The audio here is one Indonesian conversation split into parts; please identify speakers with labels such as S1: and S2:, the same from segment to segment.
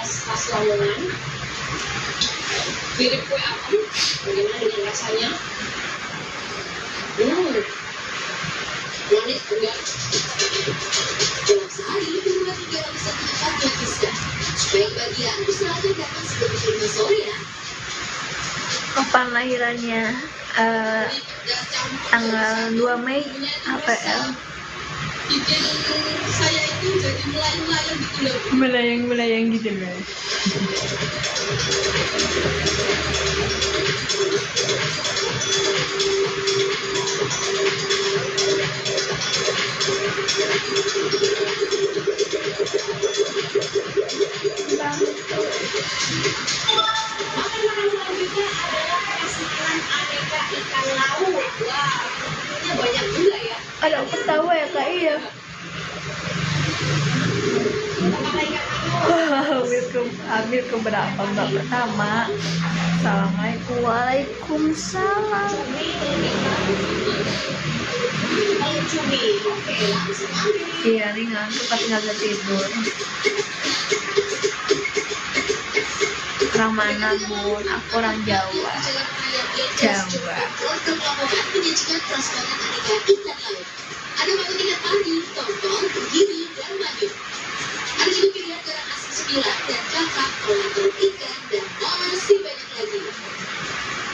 S1: pas Lamongan, mirip kue apem. Bagaimana dengan rasanya? Manis enggak? Dalam sehari, dibuat 300 paket pizza. Supaya bagian usahakan datang sebelum 5 sore ya.
S2: Kapan lahirannya? Tanggal 2 Mei APL.
S1: Bikin saya itu jadi melayang-layang gitu loh.
S2: Melayang-melayang gitu loh.
S1: Makanan selanjutnya adalah kasihan aneka ikan laut. Wah, tentunya banyak juga ya.
S2: Ada ketawa ya Kak, iya. Ambil ke berapa mbak pertama. Assalamualaikum. Waalaikumsalam.
S1: Kalau cumi, oke, langsung ambil.
S2: Iya nih ngantuk tapi nggak bisa tidur. Orang mana Bun? Aku orang Jawa. Jawa.
S1: Menyajikan prasmanan aneka ikan laut. Ada bangun ikan pari, tongkol, tenggiri, dan madu. Ada juga pilihan garam asin sembilan dan kakap, olahan ikan, dan masih banyak lagi.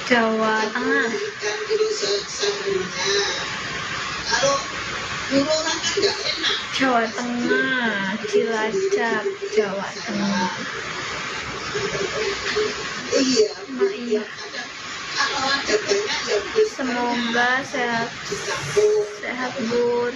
S2: Jawa Tengah.
S1: Ikan itu sesungguhnya. Kalau nyuruh orang kan nggak enak.
S2: Jawa Tengah. Cilacap. Jawa Tengah.
S1: Iya.
S2: Iya.
S1: Kalau ada banyak ya bisa.
S2: Semoga sehat Bun.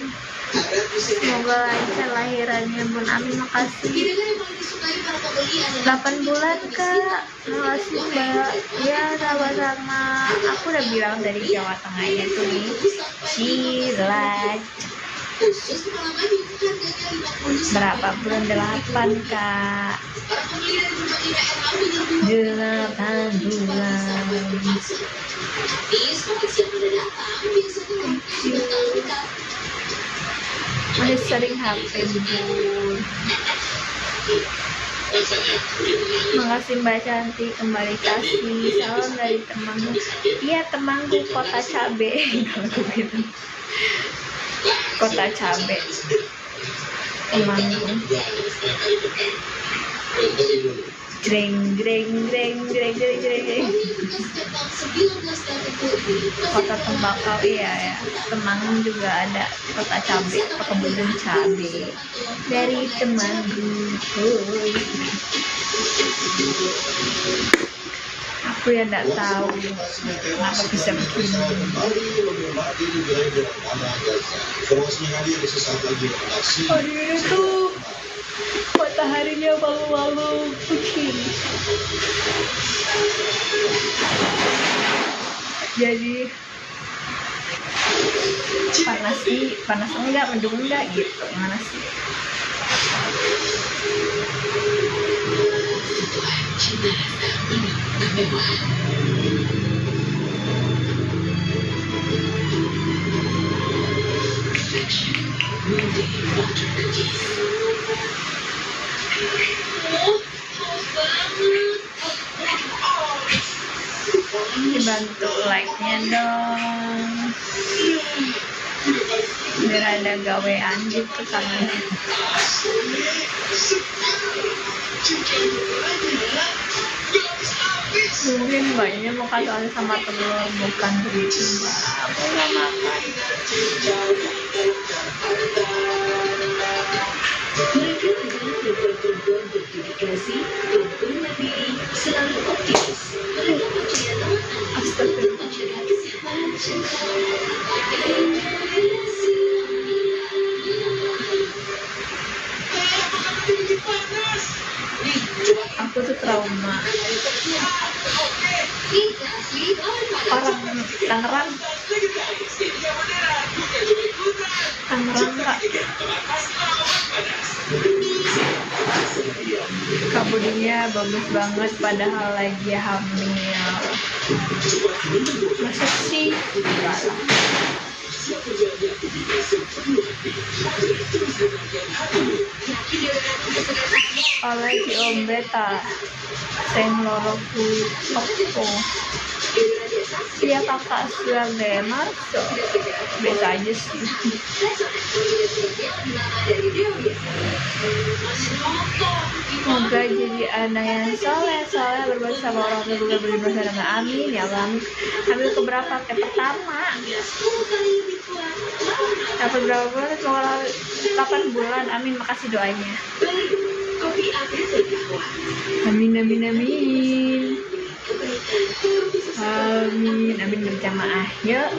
S2: Semoga lancar lahirannya Bun. Amin, makasih.
S1: Hidangan yang paling disukai para pembeli adalah
S2: 8 bulan Kak. Makasih Mbak. Ya sama-sama. Aku udah bilang dari Jawa Tengahnya tuh nih. Cilacap.
S1: khusus kepala bayi, harganya 50.
S2: Berapa bulan? 8 Kak.
S1: Para pembeli dari berbagai daerah menyerbu
S2: 8 bulan.
S1: Tapi semakin siap pada datang, biasanya waktu bakal dekat.
S2: Masih sering HP Bun. Makasih Mbak Cantik, kembali kasih. Salam dari temanku. Iya temanku kota cabe. Kalau gitu. Kota cabe. Temanku. Jreng jreng jreng jreng jreng jreng. Kota tembakau, iya ya. Temanggung juga ada kota cabe, perkebunan cabe. Dari Temanggung. Aku yang nggak tahu kenapa bisa begini. Hari ini tuh mataharinya malu-malu kucing. Jadi panas sih, panas enggak, mendung enggak gitu. Gimana sih? Dibantu like-nya dong, biar ada gawean gitu kan. Mungkin mbaknya mau kasih sama telur, bukan begitu mbak. Aku nggak makan.
S1: Mereka adalah perempuan berdedikasi, perempuan diri, selalu optimis. Mereka percaya lewat anak, percaya kesehatan,
S2: Aku tuh trauma. Orang Tangerang Kak. Kak Budinya bagus banget padahal lagi hamil. Masa sih? Enggak lah. oleh diombe ta sing loro kuwi opo ya kakak silang deh Marco biasa aja sih. Semoga jadi anak yang soleh berbuat sama orang tua juga beribadah dengan amin ya Allah. Ambil keberapa ke pertama dapat berapa bulan semoga 8 bulan amin makasih doanya amin amin amin amin amin berjamaah yuk.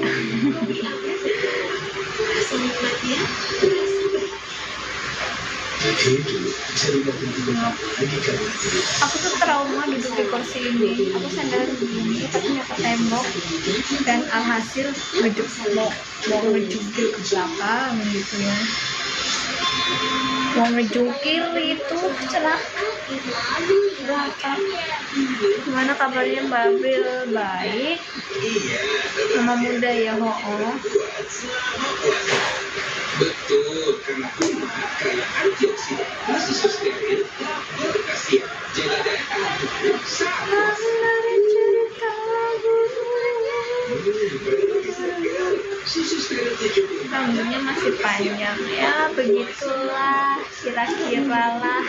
S2: Aku tuh trauma duduk di kursi ini. Aku sandal begini, kakinya ke tembok dan alhasil mau ngejungkir ke belakang gitu ya. Mau ngejungkir itu celaka. Gimana kabarnya Mbak Abril? Baik. Mama muda ya ho.
S3: Betul, karena kurma kaya antioksidan, susu steril, berkhasiat jaga daya tahan tubuh saat susu steril 76.
S2: Rambutnya masih panjang ya, begitulah kira-kira lah.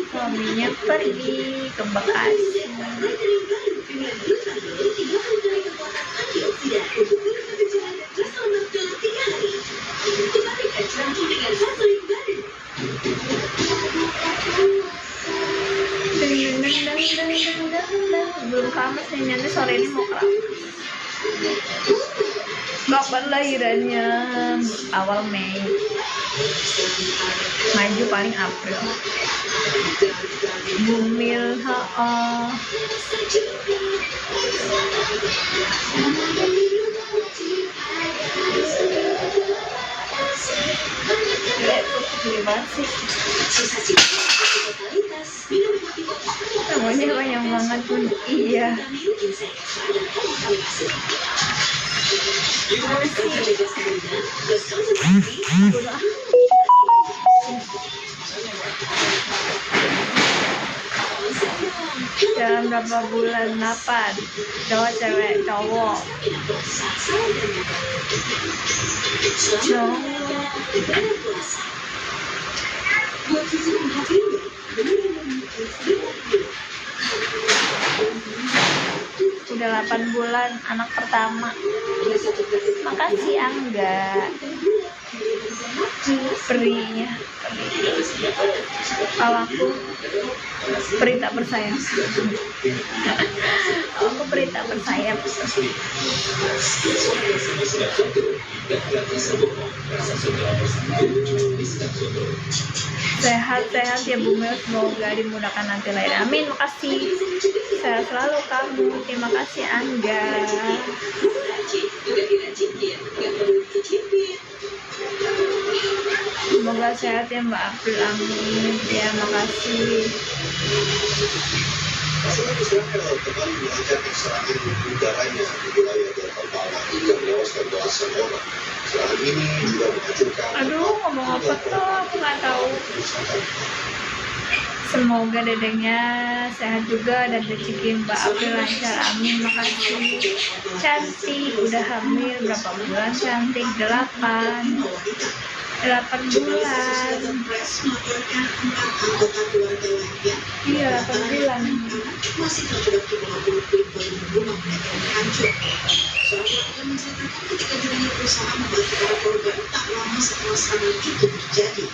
S2: Suaminya pergi ke Bekasi. Belum kamas nih, nanti sore ini mau keramas. Kapan lahirannya? Awal Mei, maju paling April. Bumil namanya banyak banget pun iya. Dalam berapa bulan 8 cowok cewek cowok udah 8 bulan anak pertama. Makasih Angga perinya. Kalau aku peri tak bersayap. Aku peri tak bersayap. Sehat-sehat ya Bumil, semoga dimudahkan nanti lahir. Amin, makasih. Sehat selalu kamu. Terima kasih Angga. Semoga sehat ya Mbak April, amin. Ya, makasih.
S4: Pasukan Israel kembali menghajar serangan udaranya di wilayah Gaza hingga menewaskan belasan orang. Serangan ini juga menghancurkan.
S2: Aduh, ngomong apa tuh? Aku nggak tahu. Semoga dedengnya sehat juga dan rezeki Mbak April lancar, amin. Makasih. Cantik, udah hamil berapa bulan? Cantik 8 bulan. Iya, 8 bulan.
S1: Masih terjebak di bawah puing-puing rumah mereka yang hancur. Seorang warga menceritakan ketika dirinya berusaha membantu para korban tak lama setelah serangan itu terjadi.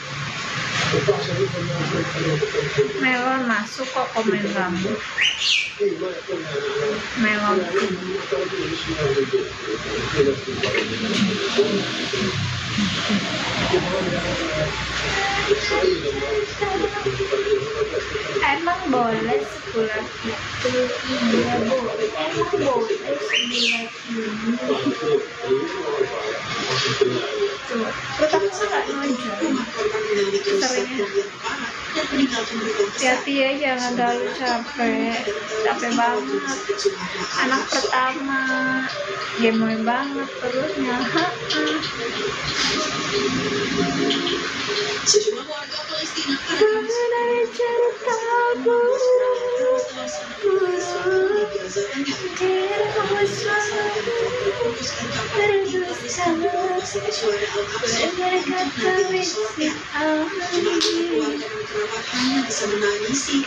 S2: Melon masuk kok komen kamu. Melon. Emang boleh sebulan itu? Iya boleh. Emang boleh sebulan ini? Tuh, perut aku nggak nonjol. sebenarnya. Hati-hati ya, jangan terlalu capek banget. Anak pertama gemoy banget perutnya.
S1: Sejumlah warga Palestina
S2: Mengenai cerita buruk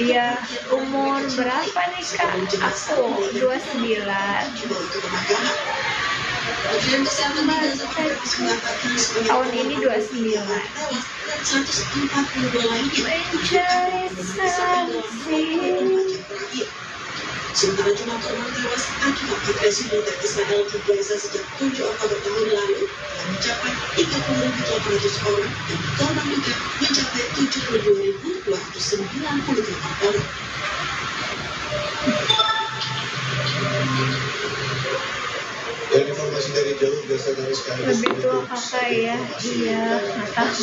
S2: Iya, umur berapa nih Kak? Aku 29. Tahun ini 29. Mencari saksi.
S1: Sementara jumlah korban tewas akibat agresi militer Israel di Gaza sejak 7 Oktober tahun lalu yang mencapai 30.800 orang dan korban luka mencapai 72.298 orang.
S4: Dan informasi dari jalur Gaza dari sekarang
S2: Lebih tua kakak ya. Iya, kata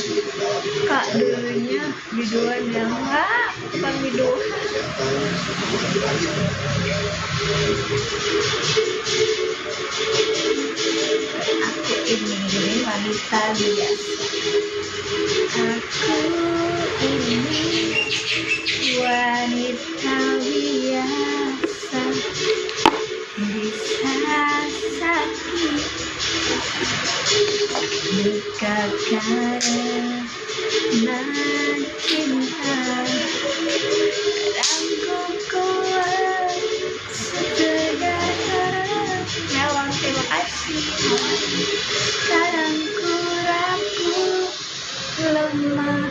S2: Kak dulunya biduan yang enggak, bukan biduan. Aku ini wanita biasa. Aku ini wanita biasa. Bisa sakit luka karena cinta dan ku kuat setegak Melon, terima kasih. Kadang ku rapuh lemah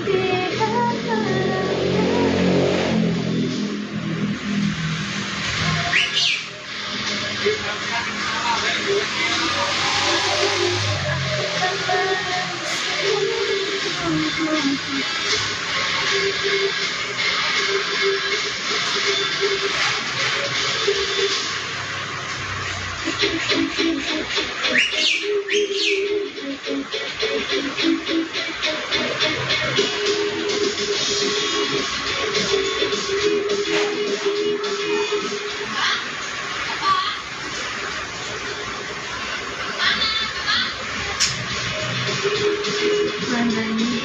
S2: tidak mana nih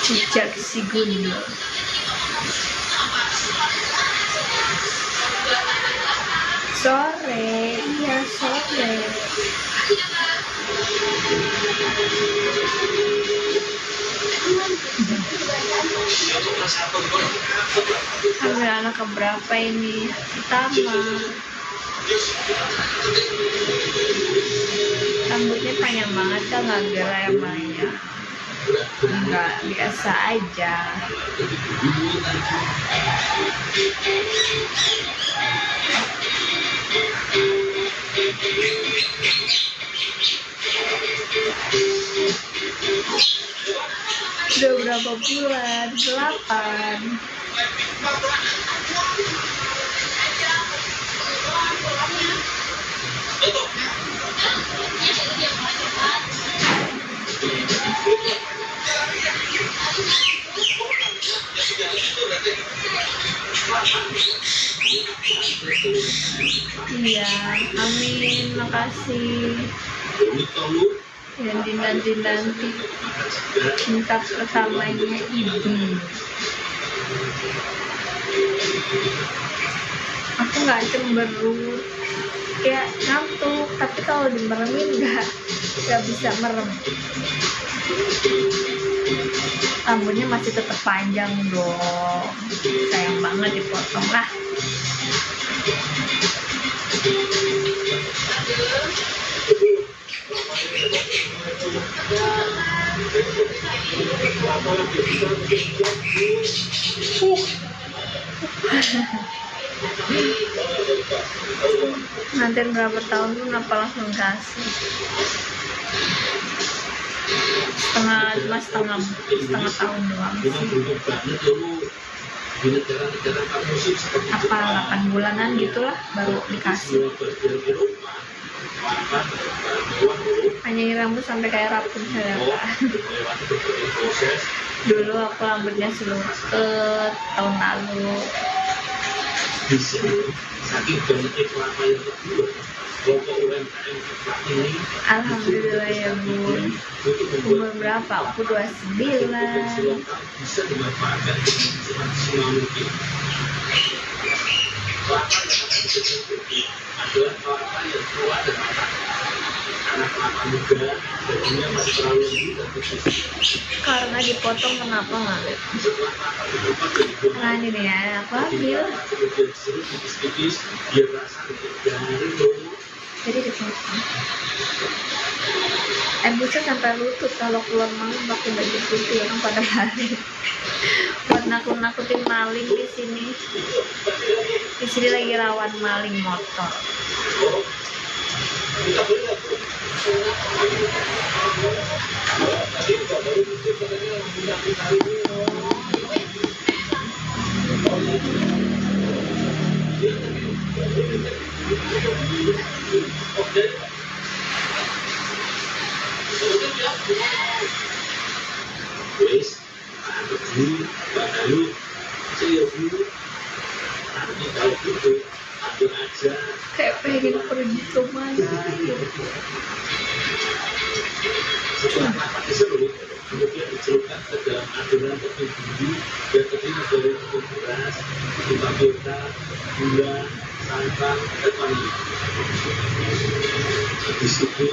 S2: jejak si gundul. Sore, iya sore. Hamil anak keberapa ini? Pertama. Rambutnya panjang banget kan, nggak gerai emangnya. Nggak, biasa aja. Udah berapa bulan? 8. Iya, amin, makasih. Yang dinanti-nanti cinta pertamanya ibu. Aku nggak cemberut, kayak ngantuk, tapi kalau dimeremin nggak bisa merem. Rambutnya masih tetap panjang dong, sayang banget dipotong lah. Nanti berapa tahun pun apa langsung kasih. setengah tahun doang sih. Apa 8 bulanan gitulah baru dikasih. Panjangin rambut sampai kayak Rapunzel. Dulu aku rambutnya selutut tahun lalu.
S3: Di sini saking banyaknya kelapa yang terbuat, kelompok UMKM kelapa ini
S2: Alhamdulillah ya bun. Umur berapa? Aku 29.
S3: bisa dimanfaatkan dengan semaksimal mungkin. Kelapa yang akan dikonsumsi adalah kelapa yang tua dan matang. Karena kelapa muda, dagingnya masih terlalu lembut dan tipis.
S2: Karena dipotong kenapa nggak?
S3: Setelah kelapa berubah jadi gula,
S2: Nah ini nih aku ambil.
S3: kemudian diserut tipis-tipis, biar rasanya garing loh.
S2: Jadi dipotong. Bisa sampai lutut kalau keluar malam pakai baju putih orang pada lari. Buat nakut-nakutin maling di sini. Di sini lagi rawan maling motor.
S3: Wes, ada dulu, baru, saya dulu. Nanti kalau gitu, ambil aja.
S2: Kayak pengen pergi kemana gitu.
S3: Setelah kelapa diserut, kemudian dicelupkan ke dalam adonan tepung bumbu dan terdiri dari tepung beras, tapioka, gula, santan, dan vanili. Habis itu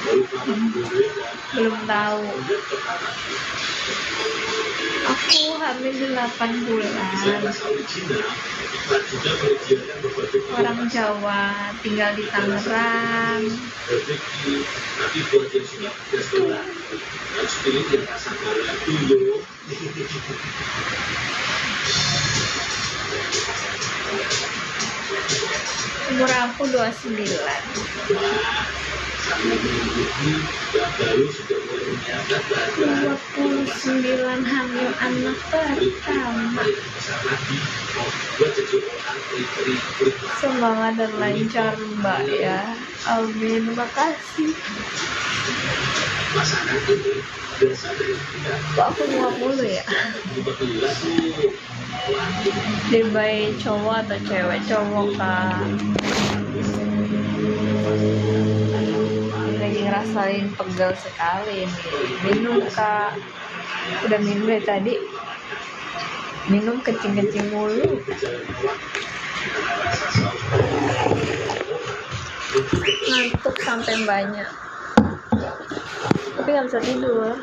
S3: baru kelapa digoreng dan
S2: Belum tahu.
S3: kemudian tertata.
S2: Aku hamil 8 bulan.
S3: Selain rasa original, iklan juga menyediakan berbagai
S2: Orang Jawa tinggal di Tangerang.
S3: rezeki, tapi buat yang suka restoran harus pilih yang rasa garam dulu.
S2: Umur aku 29.
S3: Wah, sambil menunggu yang baru sudah mulai menyiapkan bahan
S2: 29 hamil anak pertama.
S3: yang besar lagi. Mau buat jadi orang peri-peri.
S2: Semangat dan lancar mbak ya. Amin. Makasih.
S3: Pasangan ini berasal dari pihak
S2: Kok aku muak mulu ya?
S3: 15 tuh.
S2: Dia baik cowok atau cewek? Cowok kan. Lagi ngerasain pegel sekali nih. Minum kak. Udah minum dari tadi. Minum kencing-kencing mulu. Ngantuk sampai banyak. Tapi nggak bisa tidur.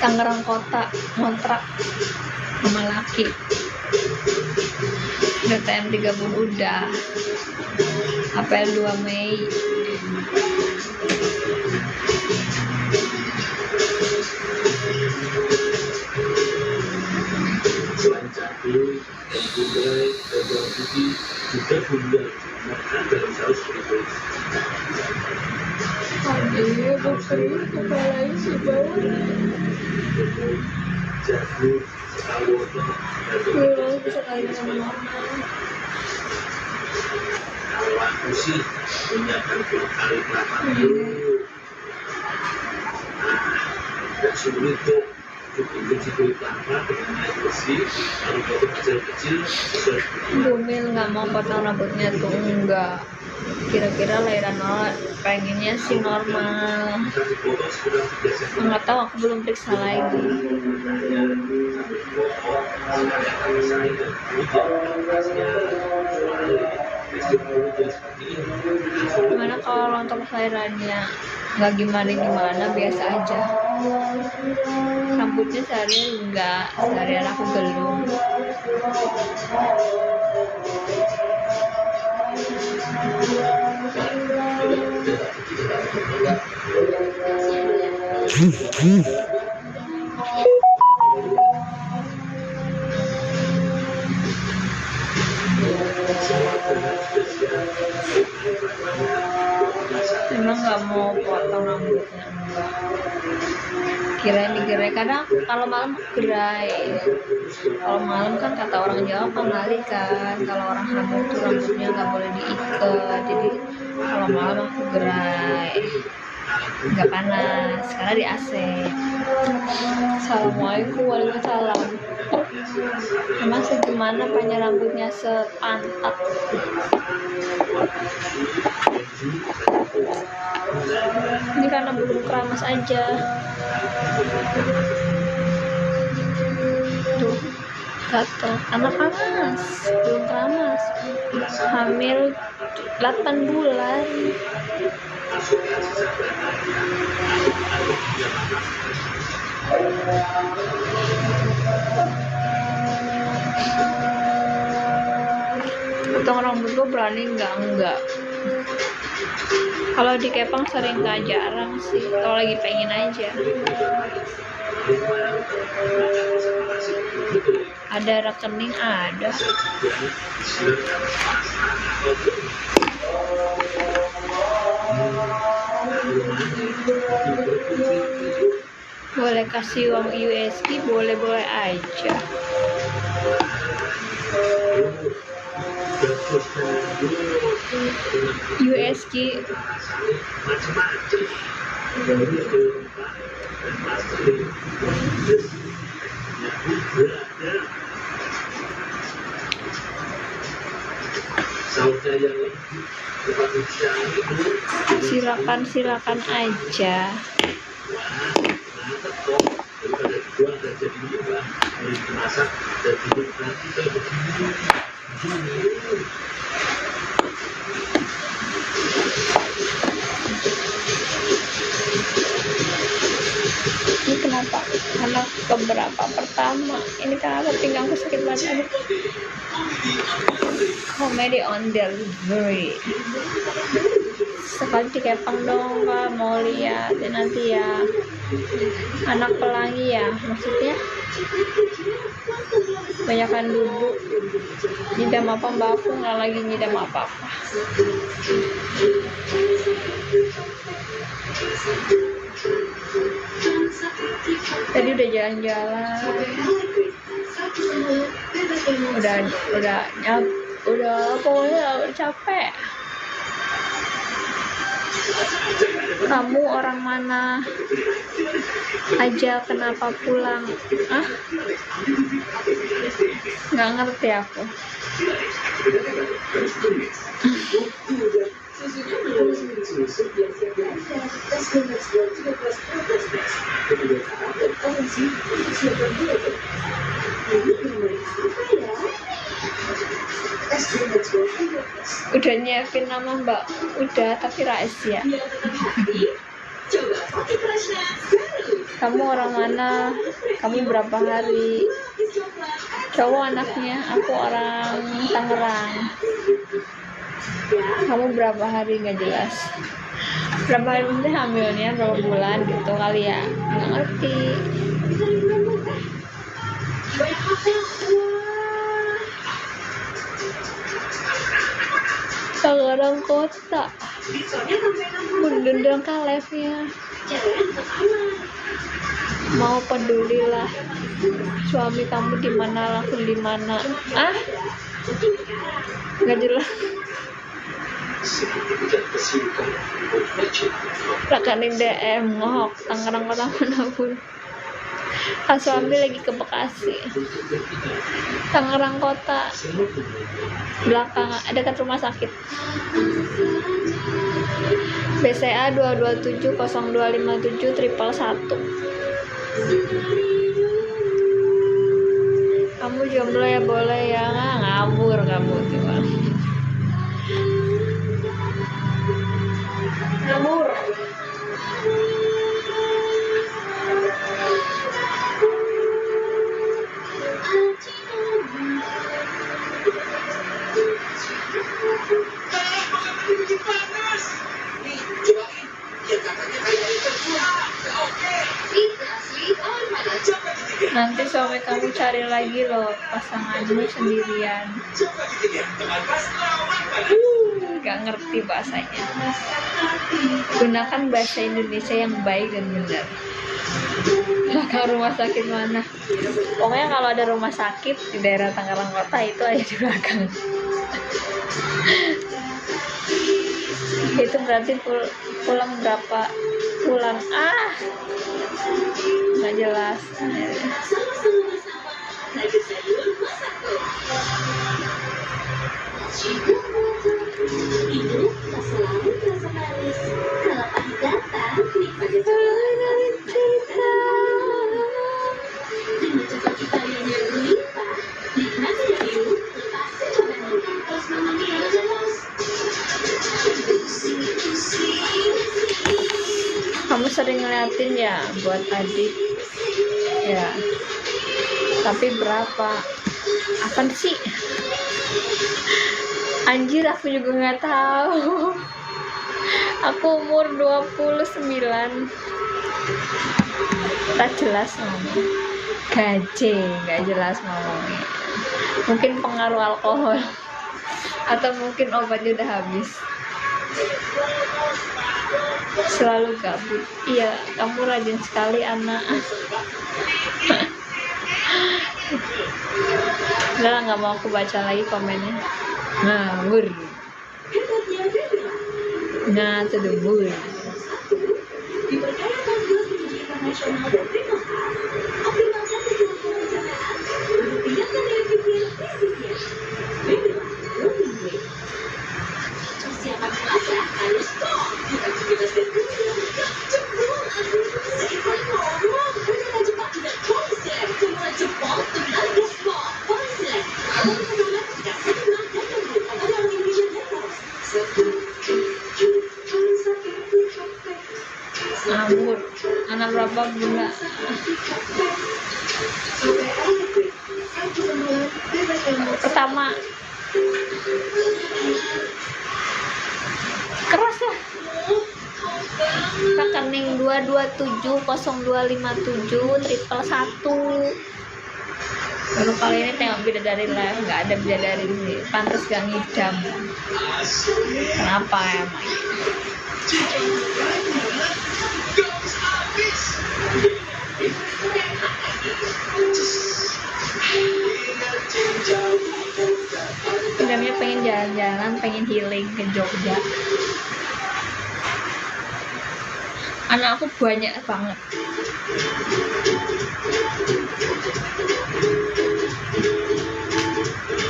S2: Tangerang Kota ngontrak sama laki. DTM 3 pun udah. APL 2 Mei.
S3: Selain cabai dan gulai dan bawang putih juga gula makan dalam saus berikut.
S2: Aduh, dokter kepalanya si bawah.
S3: Jagung, sawota, dan
S2: Belum bisa kali sama mama.
S3: kalau aku sih menyiapkan 2 kali kelapa dulu. Dan sulit tuh cukup cuci kulit kelapa dengan air bersih, lalu potong kecil-kecil sesuai
S2: Bumil nggak mau potong rambutnya tuh enggak. Kira-kira lahiran awal pengennya sih normal.
S3: bisa dipotong sekitar 3 cm.
S2: Nggak tahu, aku belum periksa lagi. Gimana kalau untuk lahirannya nggak gimana-gimana, biasa aja. Rambutnya seharian enggak, seharian aku gelung. emang nggak mau potong rambutnya, enggak. Kirain digerai, kadang kalau malam gerai. Kalau malam kan kata orang Jawa pamali kan, kalau orang hamil tuh rambutnya nggak boleh diikat, jadi kalau malam aku gerai, nggak panas karena di AC. Assalamualaikum. Waalaikumsalam. Oh, emang segimana panjang rambutnya? Sepantat. Ini karena belum keramas aja. Tuh, gatel. Anak panas, belum keramas. Hamil 8 bulan. Potong rambut gue berani enggak. Kalau di Kepang sering, nggak jarang sih, kalau lagi pengen aja. Ada rekening, ada. Boleh kasih uang USD, boleh aja. USD silakan aja. Ini kenapa anak keberapa pertama? Ini kenapa pinggangku sakit banget? Aduh. Comedy on delivery. Sekali di Kepang dong Kak, mau lihat ya nanti ya. Anak pelangi ya, maksudnya banyakan duduk. Nyidam apa Mbak? Aku nggak lagi nyidam apa-apa. Tadi udah jalan-jalan, udah pokoknya capek. Kamu orang mana aja, kenapa pulang? Ah, nggak ngerti aku. Udah nyiapin nama Mbak? Udah, tapi rahasia. Kamu orang mana? Kamu berapa hari? Cowok anaknya, aku orang Tangerang. Kamu berapa hari? Nggak jelas. Berapa hari maksudnya hamilnya, berapa bulan gitu kali ya? Nggak ngerti. Tangerang kota. Bundendang kalefnya. Mau pedulilah. Suami kamu di mana, langsung di mana? Ah? Nggak jelas. Rakanin DM ngok Tangerang kota manapun. Suami lagi ke Bekasi. Tangerang kota belakang dekat rumah sakit. BCA 2270257 111. Kamu jomblo ya, boleh ya. Ngabur kamu juga. Ngabur. Nanti suami kamu cari lagi loh pasanganmu sendirian. nggak ngerti bahasanya. Gunakan bahasa Indonesia yang baik dan benar. Belakang rumah sakit mana? Pokoknya kalau ada rumah sakit di daerah Tangerang Kota itu aja di belakang. Itu berarti pulang berapa bulan? Nggak jelas.
S1: Sama-sama bersama Raja Sayur Masako. Hidup tak selalu terasa manis. Kalau pahit datang, nikmatnya selalu cerita. Dengan cita-cita yang berlimpah, nikmati dari hidup, lepasi beban terus memanggil jelas.
S2: Kamu sering ngeliatin ya buat adik ya, tapi berapa? Apaan sih? Anjir, aku juga nggak tahu. Aku umur 29. Tak jelas ngomong. Gaje, nggak jelas ngomongnya. Mungkin pengaruh alkohol atau mungkin obatnya udah habis. Selalu gabut. Iya, kamu rajin sekali anak. Udah nggak mau aku baca lagi komennya. Ngawur. Nah, itu debur.
S1: Dipercayakan gelar pendidikan internasional dan bermanfaat. Optimalkan keseluruhan perencanaan. Pindahkan dari pikir ke pikir. Baiklah, Learning Way. Persiapan puasa harus stop. Aktivitas dan kemudian jempol seekor ngomong. Berkata Jepang dengan konser. Semua Jepang tenaga sport. Konser. Kamu pertama tidak sebelah dan lembut. Pada orang Indonesia Networks.
S2: Ngawur. Anak berapa bulan? Pertama. Keras lah. Rekening 2270257 baru kali ini tengok bidadari live, nggak ada bidadari di sini. Pantes gak ngidam. Kenapa emang? Sebenarnya pengen jalan-jalan, pengen healing ke Jogja. Anak aku banyak banget.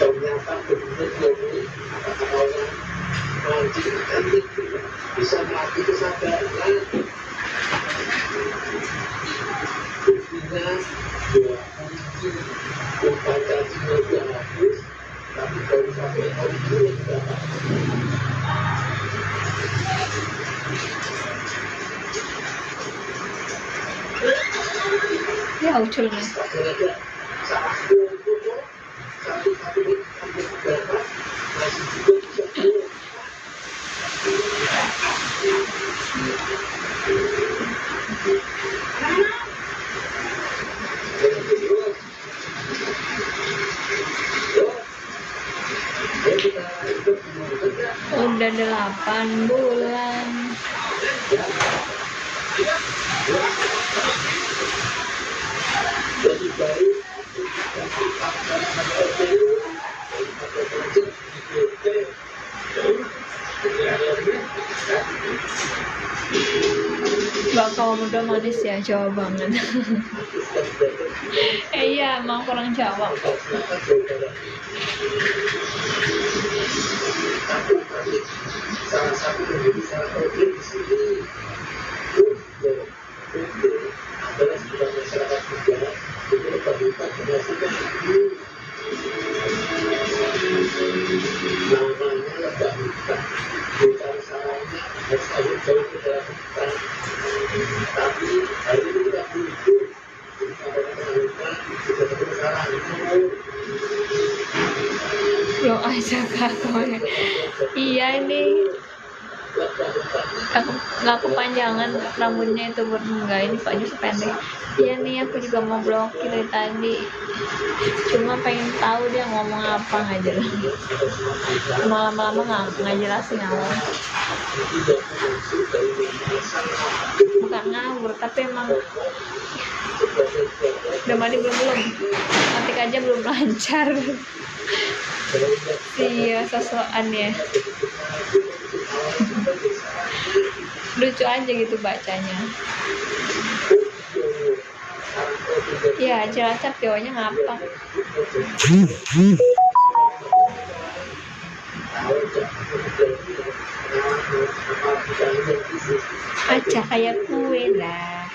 S3: Ternyata benar-benar ini kata orang mancing ikan itu bisa melatih kesabaran. Buktinya dua kunci membaca cuma 200, tapi baru sampai hari ini berapa?
S2: Ya uculnya.
S3: Ada salah satu ini hampir berapa masih juga bisa keluar.
S2: Udah 8 bulan.
S3: Lebih baik
S2: Bakal muda manis ya, Jawa banget. Iya, emang kurang Jawa kok.
S3: salah satu yang jadi salah problem di sini adalah sebuah masyarakat juga itu terlibat menghasilkan ini namanya lebah hutan bukan salahnya harus ada jauh ke dalam hutan tapi hari ini kita butuh jadi pada hutan kita ketemu salah itu
S2: Lo aja kakaknya. Iya ini nggak kepanjangan rambutnya itu enggak, ini Pak Jus pendek. Iya nih, aku juga mau blokir dari tadi, cuma pengen tahu dia ngomong apa, nggak jelas. Lama-lama nggak jelasin awal. Bukan ngawur, tapi emang udah mandi belum, nanti aja belum lancar. Iya, sosokan ya. Lucu aja gitu bacanya. Ya, Cilacap Jawanya ngapa? Aja kayak kue lah.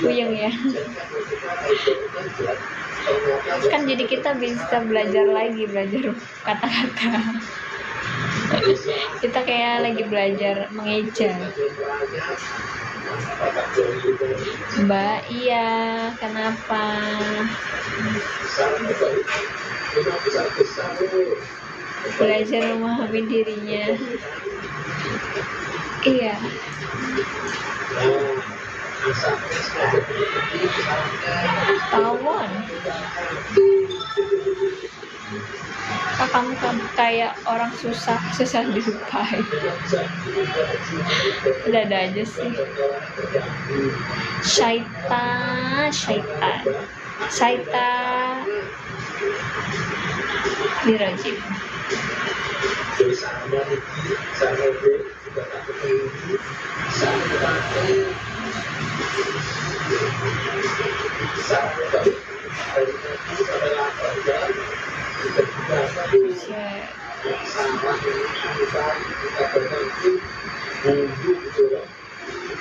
S2: Puyeng ya. Kan jadi kita bisa belajar kata-kata. Kita kayak lagi belajar mengeja. Mbak, iya, kenapa? Belajar memahami dirinya. Iya. Tawon. Kamu kayak orang susah dilupain. Udah aja sih. Syaitan dirajim.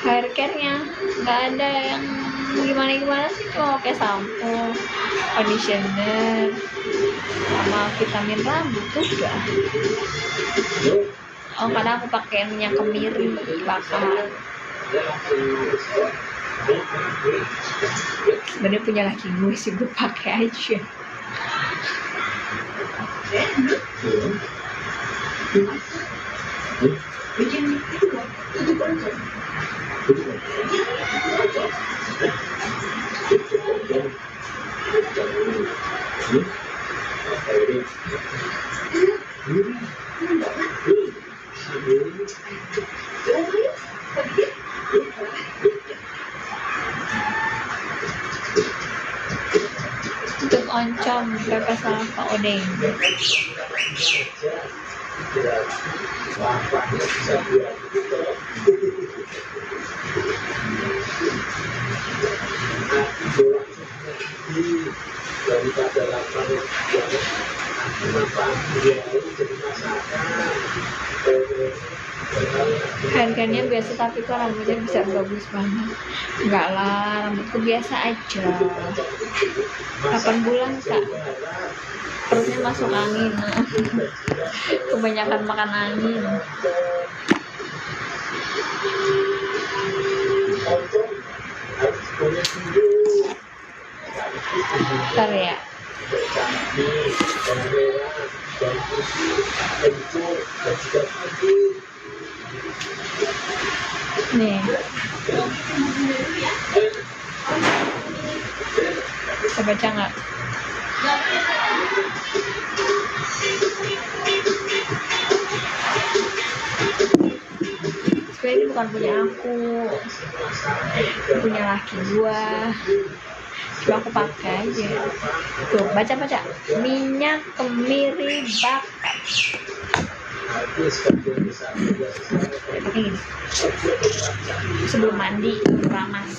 S2: Hair care-nya nggak ada yang gimana sih, cuma pakai sampo, conditioner, sama vitamin rambut juga. Oh, kadang aku pakai minyak kemiri bakar. Sebenarnya punya laki gue sih, gue pakai aja. Untuk oncom pepes sama odeng.
S3: Daripada lapar
S2: Harganya biasa, tapi kok rambutnya bisa bagus banget. Enggak lah, rambutku biasa aja. 8 bulan kak, perutnya masuk angin. Kebanyakan makan angin. Bentar ya. Nih, bisa baca nggak? Sebenarnya ini bukan punya aku, punya laki gua. Cuma aku pakai aja. Tuh, baca minyak kemiri bakar. Pakai gini. Sebelum mandi, ramas.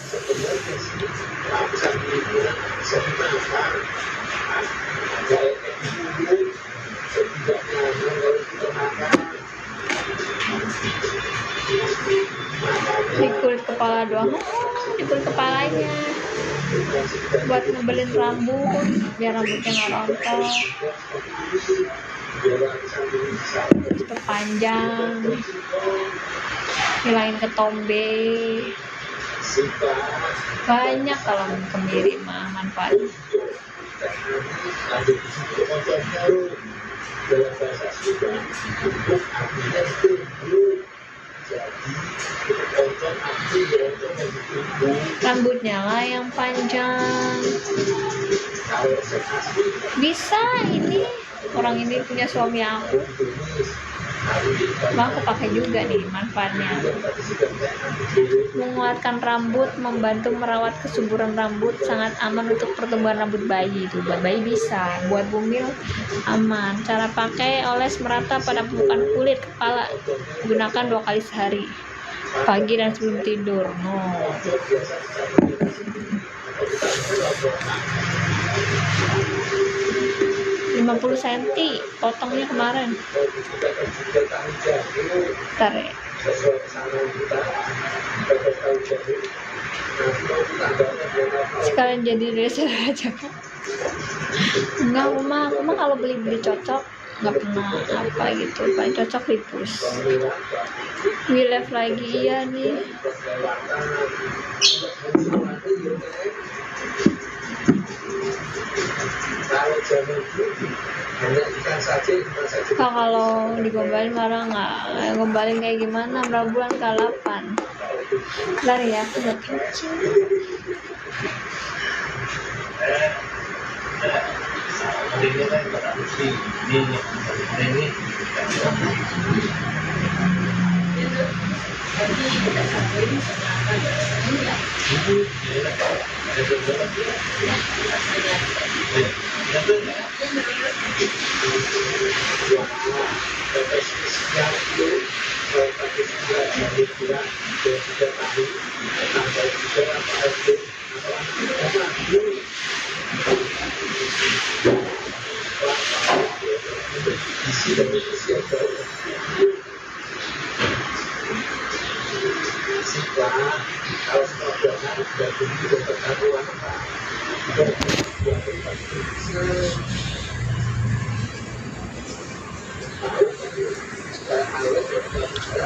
S2: Di kulit kepala doang, di kulit kepalanya. Buat ngebelin rambut biar rambutnya nggak rontok, cepet panjang, hilangin ketombe. Banyak kalau kemiri mah manfaatnya.
S3: dalam bahasa Sunda untuk artinya tumbuh. Jadi oncom arti oncom yang tumbuh.
S2: Rambutnya lah yang panjang.
S3: Kalau resep asli
S2: Bisa ini. Orang ini punya suami aku. Nah, aku pakai juga nih manfaatnya. Menguatkan rambut, membantu merawat kesuburan rambut, sangat aman untuk pertumbuhan rambut bayi. Itu buat bayi bisa, buat bumil aman. Cara pakai: oles merata pada permukaan kulit kepala. Gunakan 2 kali sehari, pagi dan sebelum tidur. 50 cm potongnya kemarin. Bentar ya. Sekalian jadi dresser aja. Enggak, aku mah kalau beli cocok nggak pernah apa gitu, paling cocok lipus. We live lagi, iya nih. Kalau digombalin marah nggak? Gombalin kayak gimana? Berapa bulan? Ke-8. Bentar ya, aku udah kecil.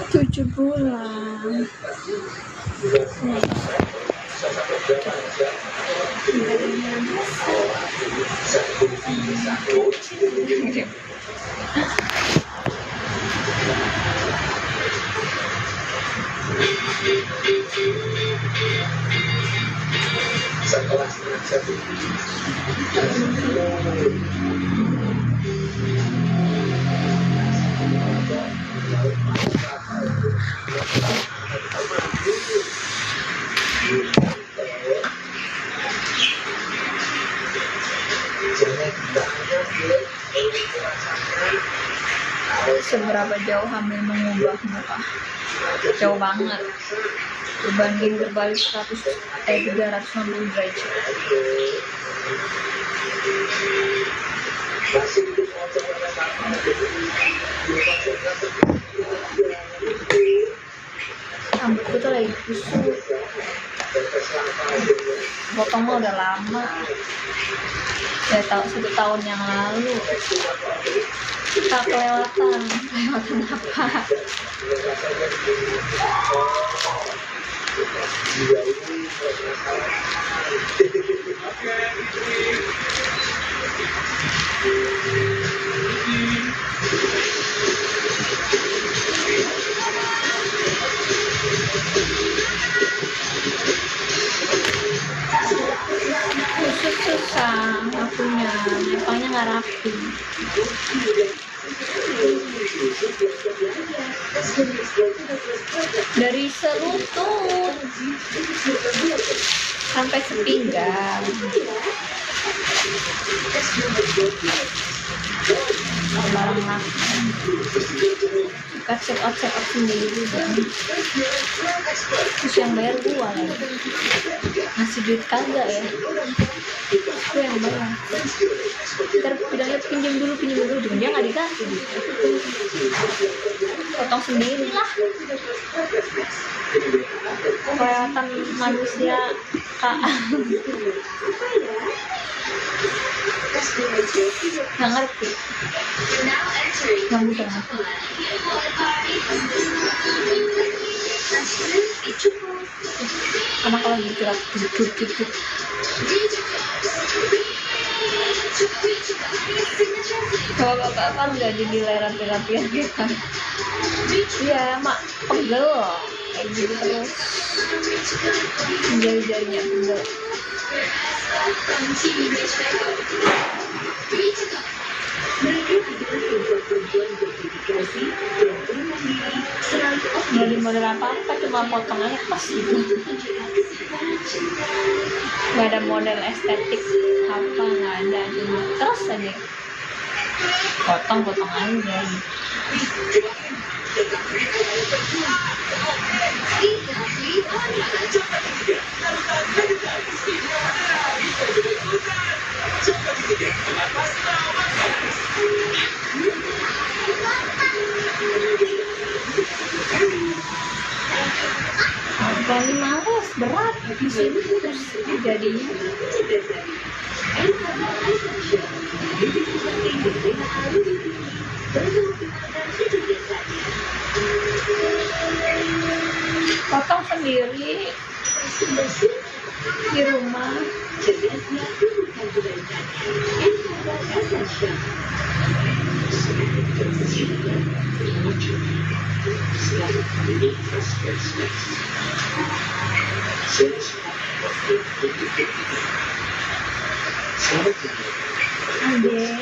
S2: Tujuh bulan. Seberapa jauh hamil mengubah muka? Jauh banget. Berbanding terbalik 360 derajat. Rambutku tuh lagi kusut. Potongnya udah lama. Udah 1 tahun yang lalu. Tak kelewatan apa? Khusus susah akunya, nepangnya nggak rapi. Dari selutut sampai sepinggang. Barang makan. Suka check out sendiri juga. Terus yang bayar gua lagi. Ngasih duit kagak ya? Aku yang bayar. Ntar bilangnya pinjam dulu, cuma dia nggak dikasih gitu. Potong sendiri lah. Kelihatan manusia kak. Nggak ngerti. Nggak mudah ngerti. Karena kalau digerak duduk. Kalau bapak kan nggak dinilai rapi-rapian gitu. Iya mak pegel loh kayak gitu terus, jari-jarinya pegel. Nggak di model apa-apa, cuma potongannya pas gitu. Nggak ada model estetik apa, nggak ada, cuma terus aja potong aja gitu. Kali males berat di sini terus jadinya. Potong sendiri di rumah. Adek,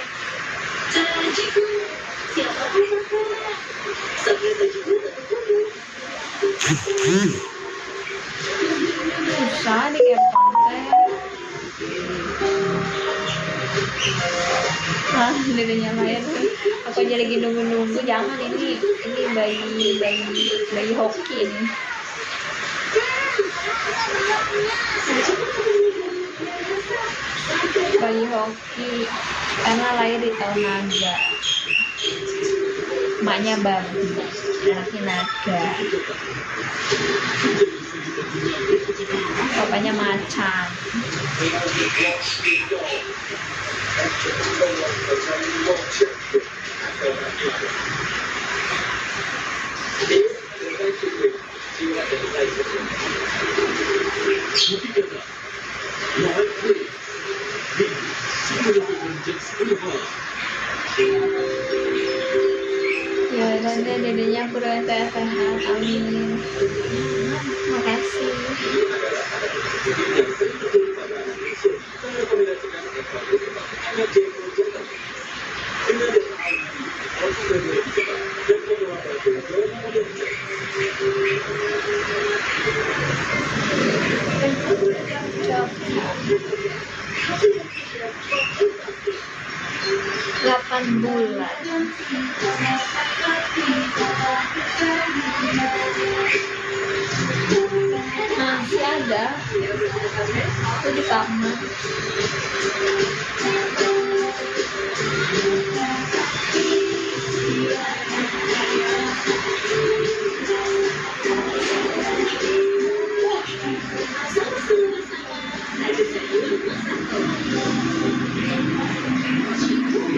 S2: susah dikepang teh. Dedenya lahir aku jadi lagi nunggu jangan, ini bayi hoki ini. Bayi hoki karena lahir di tahun naga, emaknya babi, anaknya naga, bapaknya macan. Ya dan dedenya aku doain sehat, amin. Makasih. Delapan bulan. Masih ada. Aku di kamar.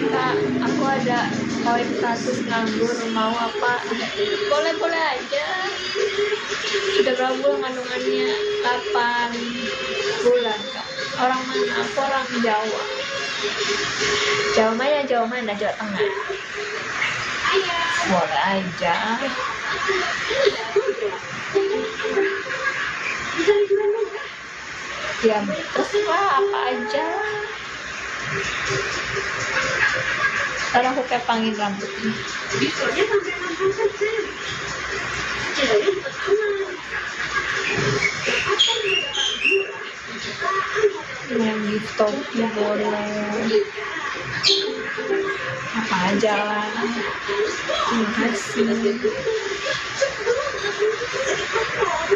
S2: Kak, aku ada poin status nganggur, mau apa? Boleh aja. Sudah berapa bulan kandungannya? 8 bulan kak. Orang mana? Aku orang Jawa. Jawa mana? Jawa Tengah. Boleh aja. Ya terserah apa aja. Sekarang aku kepangin rambutnya. Yang di topi boleh, apa aja lah. Terima kasih.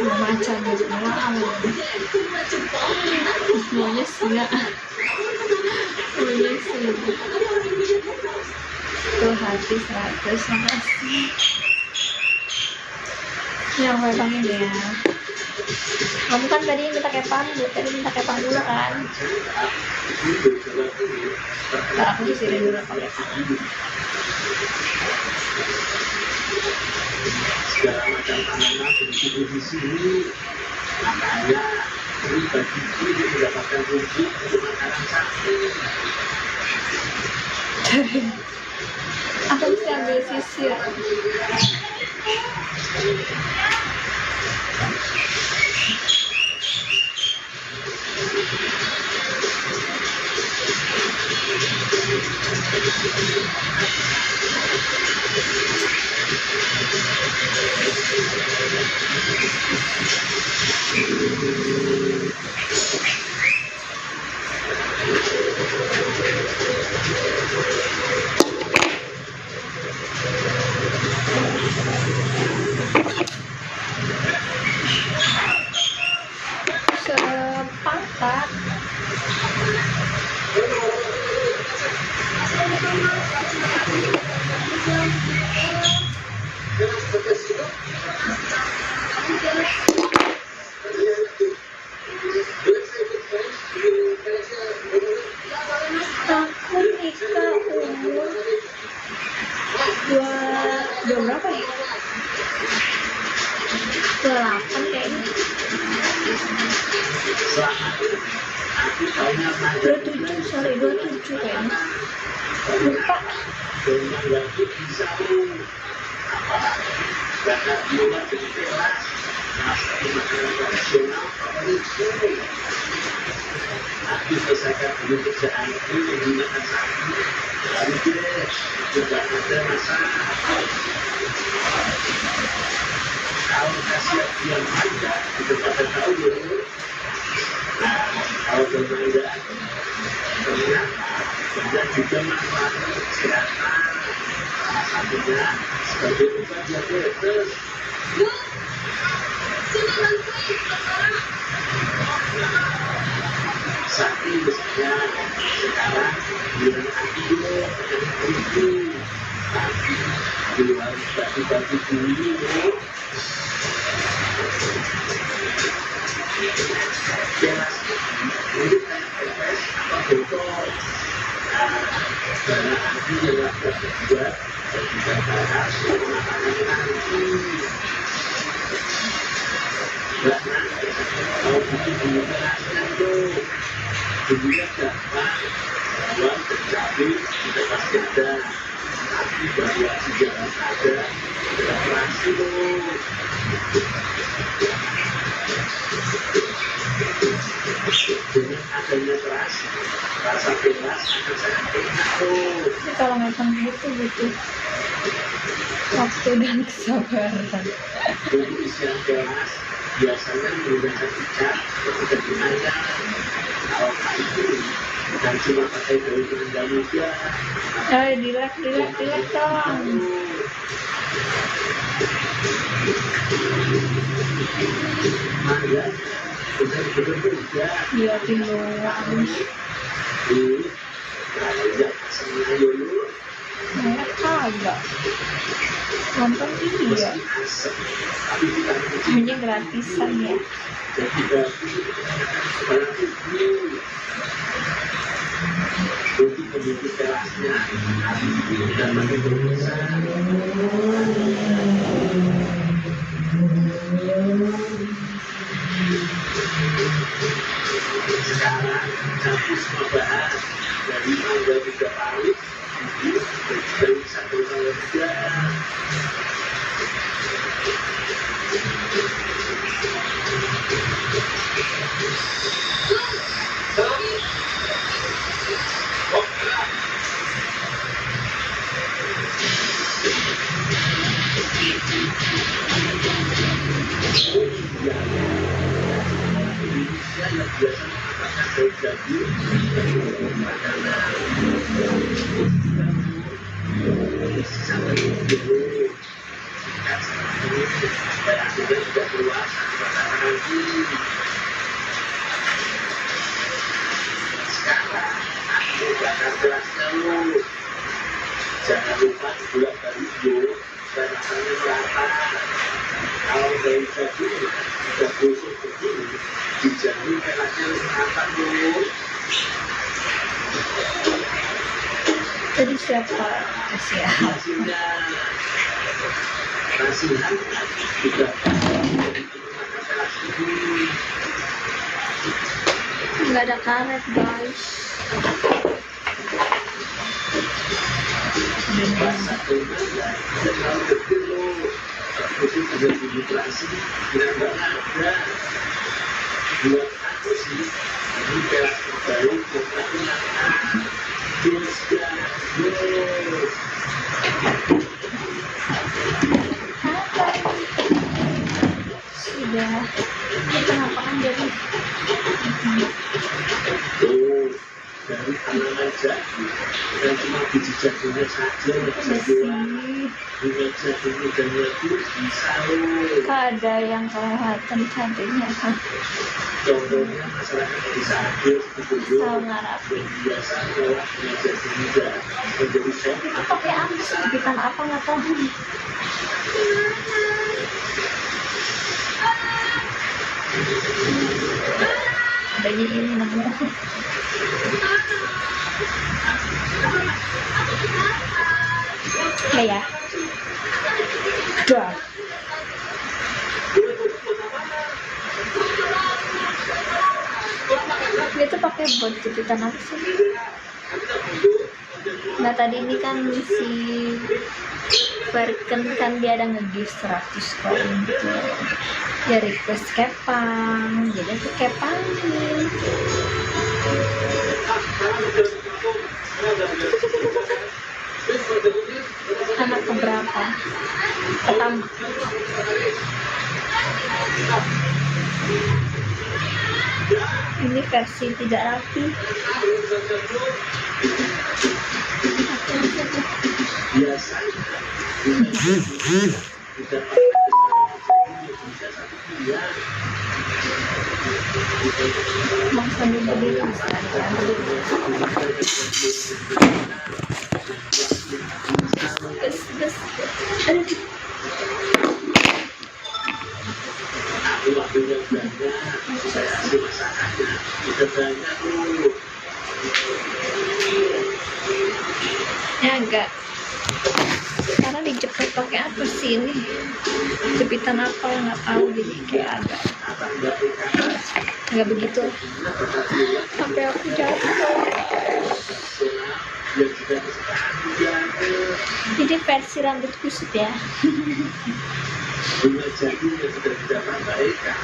S2: Macan gitu lah, semuanya singa. Tuh hati 100, makasih. Yang gue panggil ya. Kamu kan tadi minta kepang dulu kan? Ntar aku sisirin dulu pakai tangan.
S3: Segala macam tanaman bertumbuh di sini, makanya bagi ini mendapatkan rujuk untuk makanan sapi.
S2: Aku mesti ambil sisir. Sepakat. Aku nikah umur dua berapa ya? 28 kayaknya. 27, sorry 27 kayaknya. Lupa.
S3: Aku selesaikan dulu kerjaan itu menggunakan sapi, lalu deh tidak ada masalah. Kalau kasih yang ada itu pada tahu dulu. Nah, kalau berbeda, ternyata banyak juga manfaat kesehatan. Salah satunya sebagai obat diabetes.
S1: Bu, sini bantuin sekarang.
S3: Saking besarnya sekarang bilang aku dulu itu tapi di luar bagi-bagi dulu jelas ini kayak pepes apa botol karena aku yang dapat buat dan juga bahas makanan nanti karena kalau bikin dijelaskan tuh dunia gampang uang tercapai kita pasti ada tapi bahwa sejarah ada tidak pasti loh dengan adanya keras rasa keras akan sangat enak tuh.
S2: Ini kalau ngomong gitu butuh waktu dan kesabaran.
S3: Untuk isian keras biasanya menggunakan ikat ketika dimakan. Kalau itu bukan cuma pakai daun mangga muda.
S2: Dilek dong.
S3: Mangga benar-benar muda.
S2: Biarin doang.
S3: Ngajak sama dulu.
S2: Mereka kagak. Nonton iya.
S3: Meski asap, tapi kita
S2: Hanya gratisan ya.
S3: jadi bagus berarti untuk menjadi kerasnya dan menjadi besar sekarang campus membahas dari mangga tiga parit dari satu mangga tiga Indonesia yang biasa mengatakan daun jagung makanan sangat dulu singkat seperti ini supaya akhirnya tidak keluar makanan nanti sekarang aku bakal jelaskan lu jangan lupa dibuat dari yuk supaya rasanya merata. Kalau dari jagung sudah busuk begini dijamin kerasnya merata dulu.
S2: Jadi siapa?
S3: Hasilnya nasihat juga
S2: Nggak ada karet guys.
S3: Bahasa Belanda dan kalau pikir lo itu ada demokrasi tidak ada buat aku sih ini kayak baru tapi terus
S2: sudah ini kenapa kan jadi
S3: dari tanaman jagung dan cuma biji jagungnya saja yang jagung bunga jagung dan itu bisa loh.
S2: ada yang kelewatan cantiknya
S3: Contohnya masyarakat bisa hadir setuju
S2: tahu ngarapin
S3: biasa olah bunga jagung juga menjadi sop
S2: itu pakai apa jepitan apa nggak tahu adanya ini nemu ya dua dia tuh pakai buat jepitan apa sih? Nah tadi ini kan si Berken kan dia ada nge-gift 100 koin gitu. Dia request kepang, jadi aku kepangin. Anak keberapa? Pertama. Ini versi tidak rapi.
S3: biasa
S2: Mau sambil berdiri bisa Bes. Aduh.
S3: waktunya banyak saya kasih masakannya kita banyak tuh
S2: Ya agak karena dijepit pakai apa sih ini jepitan apa nggak tahu jadi kayak agak begitu sampai aku jatuh. Jadi versi rambut kusut ya.
S3: bunga jagung yang sudah tidak perbaikan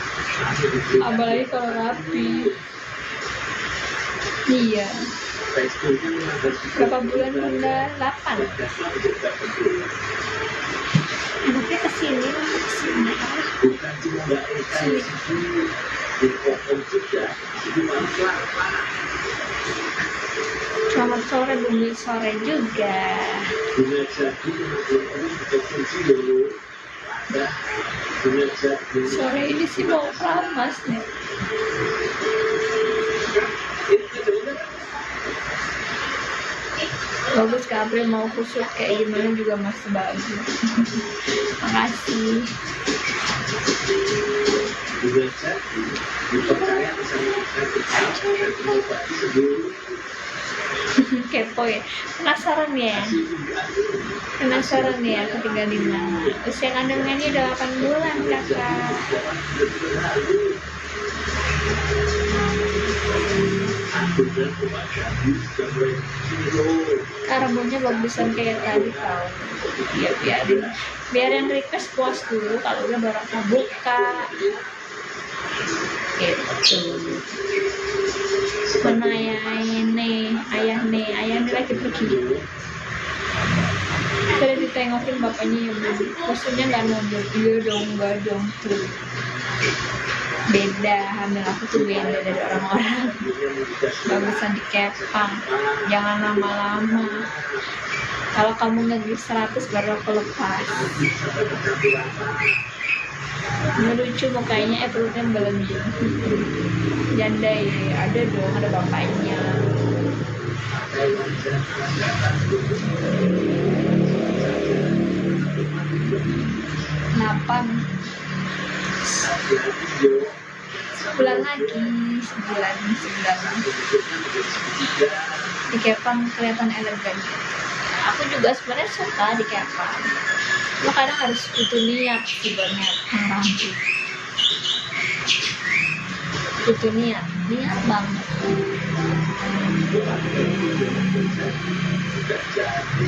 S2: Apalagi kalau rapi. Iya. Berapa bulan bunda? 8. Anaknya kesini.
S3: bukan cuma Mbak Eka yang di pohon juga di mana
S2: Selamat sore bumi sore juga.
S3: bunga jagung yang berfungsi dulu ada bunga jagung
S2: Sore ini sih mau keramas nih. Bagus Kak April mau kusut kayak gimana juga masih bagus. Makasih.
S3: bunga jagung dipercaya sama kita dan mengobati seluruh
S2: Kepo ya. Penasaran ya ketinggalan di mana. Usia kandungannya udah 8 bulan kakak. Karbonnya bagusan kayak tadi tau. Ya biarin request puas dulu kalau udah baru aku buka. Gitu. Mana ayah nih lagi pergi. Tadi ditengokin bapaknya ya bu, maksudnya nggak nonton. Iya dong, nggak dong tuh. Beda, hamil aku tuh beda dari orang-orang. Bagusan di kepang, jangan lama-lama. Kalau kamu nge-gift 100 baru aku lepas. Lucu mukanya, perutnya belum janda ya, ada dong, ada bapaknya. Kenapa? Sebulan lagi, sebulan. Di kepang kelihatan elegan. Aku juga sebenarnya suka di kepang. Cuma kadang harus butuh niat sih buat rambut. Butuh niat. niat banget.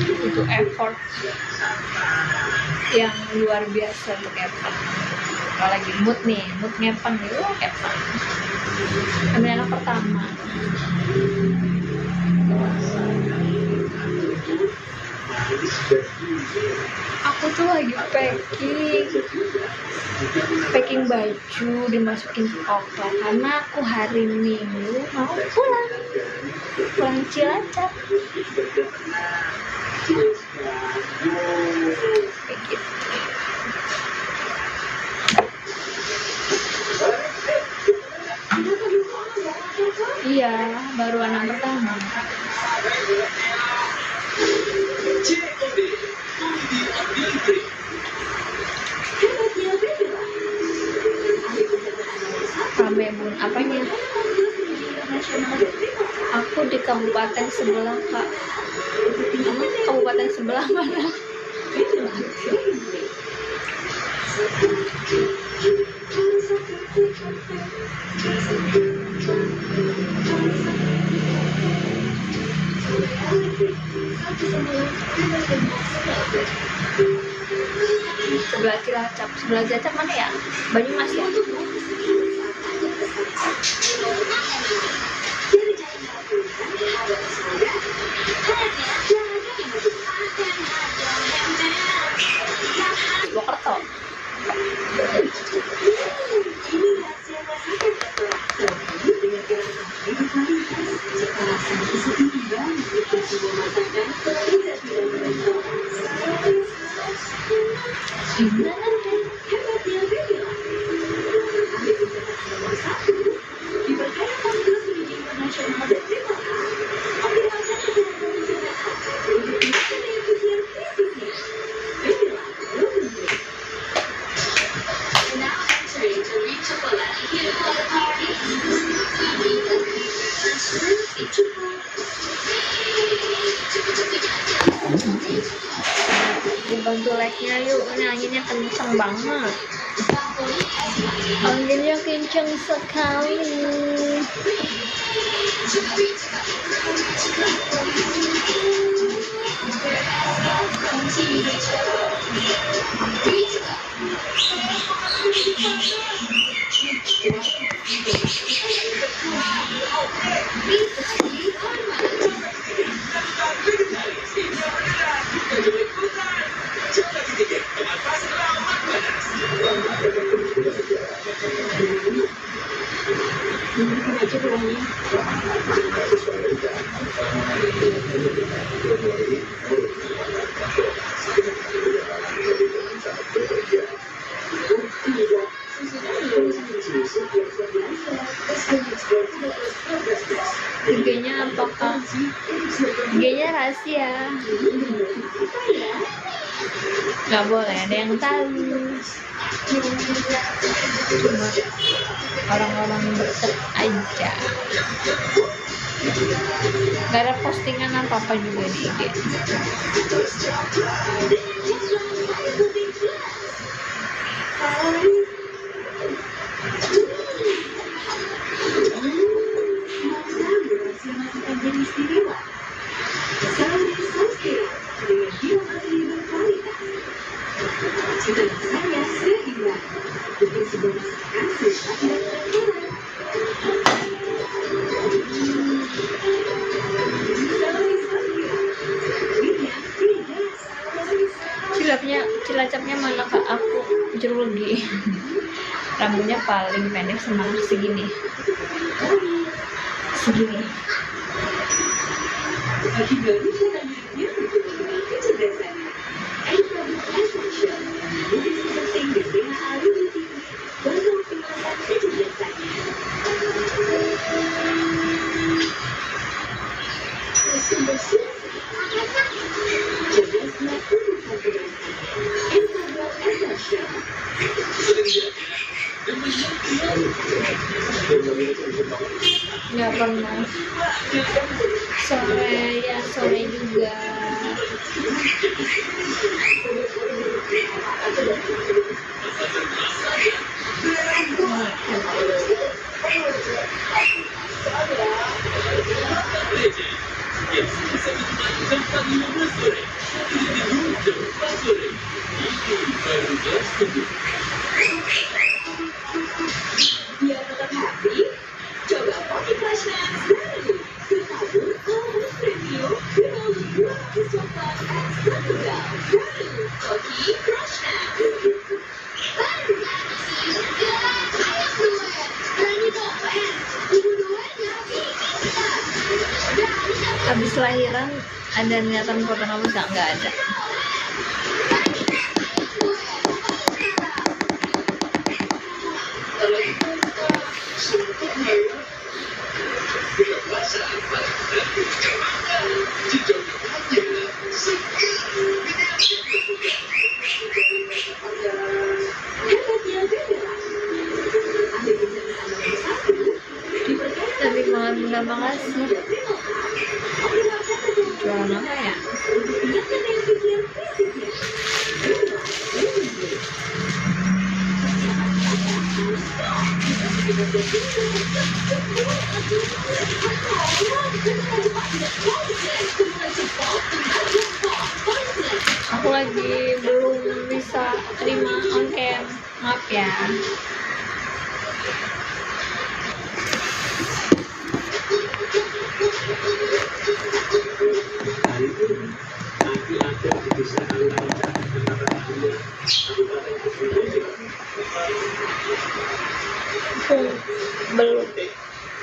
S2: Itu effort yang luar biasa untuk Evan. Kalau lagi mood ngepan nih, Evan ambil anak pertama. Aku tuh lagi packing baju dimasukin ke koper karena aku hari Minggu mau pulang Cilacap. Begitu. Iya, baru anak pertama. Rame bun, apanya? Aku di kabupaten sebelah, Kak. Kabupaten sebelah mana? Sebelah Cilacap mana ya? Banyumas ya? Purwokerto. Dibantu like-nya yuk, ini anginnya kenceng banget. Anginnya kenceng sekali. IG-nya apakah? IG-nya rahasia. Nggak boleh ada yang tahu. Cuma orang-orang deket aja. Gak ada postingan apa-apa juga di IG. Cilacapnya mana Kak? Aku Jerugi. Rambutnya paling pendek sama segini. Nggak pernah. Sore juga.
S3: yang bisa dinikmati jam 4.15 sore, dihubungi jam 4 sore. Itu baru kelas kedua.
S1: Biar tetap happy, coba Pocket Flash Dance baru. Bertabur almond premium dengan 200 coklat extra tunggal. Baru Pocket Flash Dance. Baru kayak duet. Berani topeng. Ibu duetnya
S2: Habis lahiran ada niatan foto rambut nggak ada. Tapi malah bunda makasih. Jualan apa ya? Aku lagi belum bisa terima on cam, maaf ya.
S3: Hari ini nanti ada di desa Kalimantan antara Kabupaten Kebumen.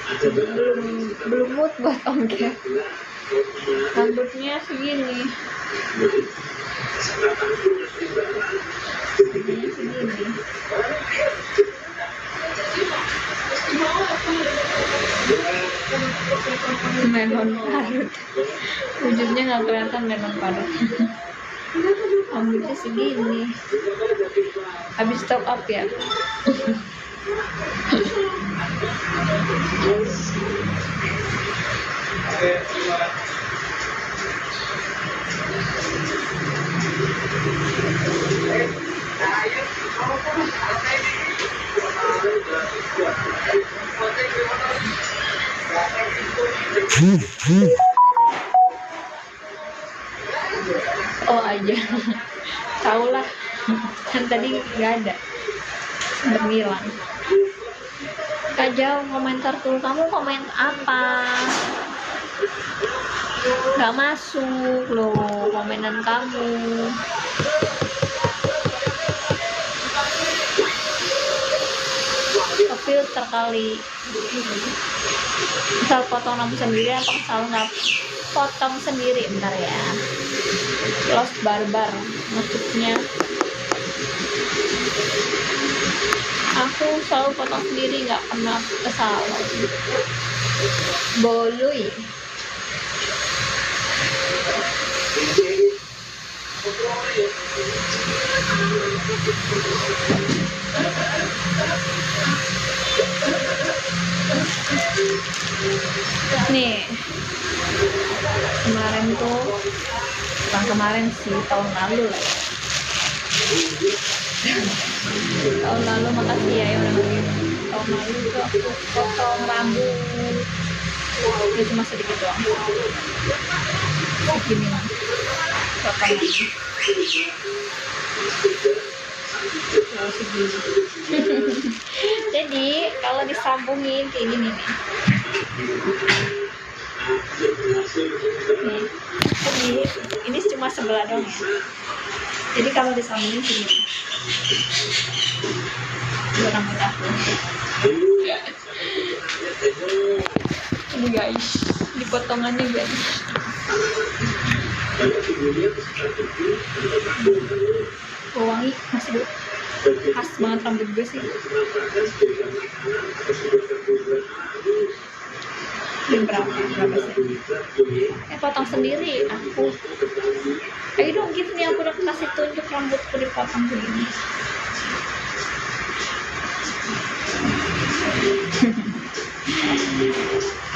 S2: Aku belum mood buat on cam. Rambutnya segini. Segini. Melon parut. Wujudnya nggak kelihatan melon parut. Rambutnya segini. Habis top up ya. Oh aja. Taulah. Kan tadi nggak ada. Bermilang. Kak Jauh komentar tuh, kamu komen apa? Gak masuk loh komenan kamu. Filter kali. Misal potong rambut sendiri apa kesal nggak potong sendiri, bentar ya. Lost barbar maksudnya. Aku selalu potong sendiri, nggak pernah ke salon. Boluy. Nih, kemarin tuh, bukan kemarin sih, tahun lalu lah. Tahun lalu makasih ya yang udah nonton. Tahun lalu tuh aku potong rambut. Itu cuma sedikit doang. Segini lah. Potong. Oh, segini. Jadi kalau disambungin kayak gini nih. Nih, ini cuma sebelah doang ya. Jadi kalau disambungin segini. Buat rambut aku. Ini guys, di potongannya guys. Wangi masih dulu. Khas banget rambut gue sih. Ini berapa sih? Potong sendiri aku. Ayo dong gitu nih, aku udah kasih tunjuk rambutku dipotong begini.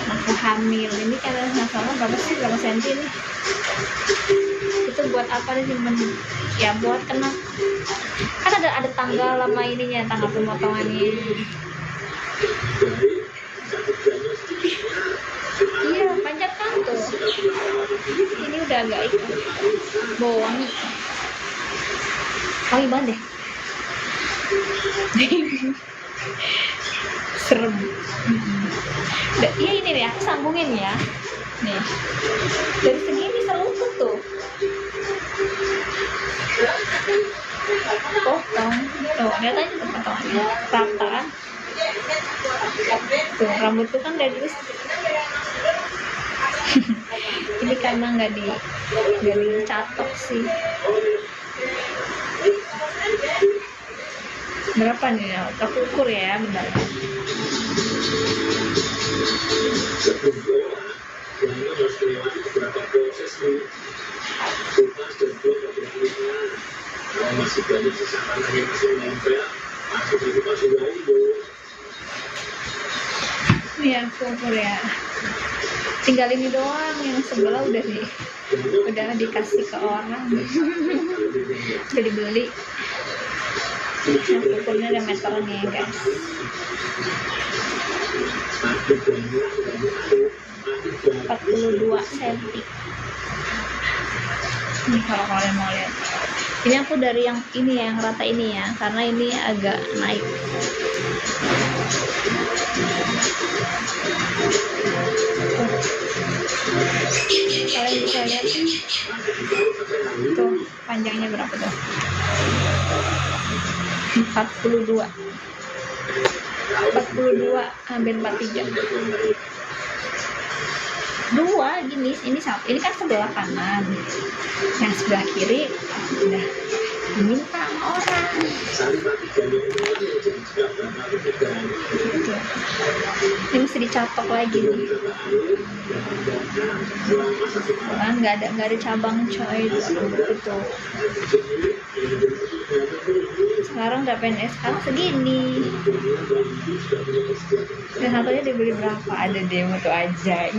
S2: Aku hamil ini karena masalah berapa senti nih? Itu buat apa nih simpen? Ya buat kena. Kan ada tanggal lama ininya, tanggal pemotongannya. udah agak itu bau wangi banget deh. Serem. Iya ini nih aku sambungin ya nih dari segini selutut tuh potong tuh lihat aja tuh potongannya rata kan tuh rambutku kan dari terus ini karena nggak dicatok sih. Berapa nih ya? Aku ukur ya bentar.
S3: Sebelum diolah, kuahnya harus melewati beberapa proses nih. Kupas dan buah bagian kulitnya. Kalau masih banyak sisa tanah yang masih menempel, masuk lagi masuk lagi dulu.
S2: Ini aku ukur ya. Tinggal ini doang, yang sebelah udah dikasih ke orang. Udah dibeli. Yang ukurnya ada meternya guys.
S3: Semakin banyak, semakin
S2: 42 cm. Ini kalau kalian mau lihat. Ini aku dari yang ini ya, yang rata ini ya, karena ini agak naik. Kalian bisa lihat tuh panjangnya berapa tuh? 42 hampir 43. Dua gini, ini satu, ini kan sebelah kanan, yang sebelah kiri udah diminta sama orang. Gitu. Ini mesti dicatok lagi nih. Kan nggak ada cabang coy itu. Sekarang udah PNS, sekarang segini. Dan satunya dibeli berapa? Ada demo tuh aja.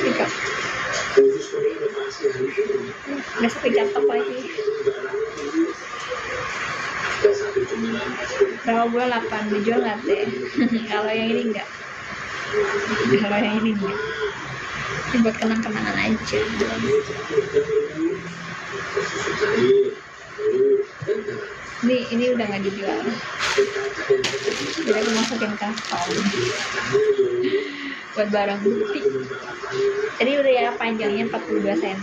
S2: Ikat. Udah sampai catok lagi. Berapa bulan 8 dijual nggak deh? Kalau yang ini enggak. Kalau yang ini enggak. Ini buat kenang-kenangan aja. Ini udah nggak dijual. Jadi aku masukin kantong buat barang bukti. Jadi udah ya panjangnya 42 cm.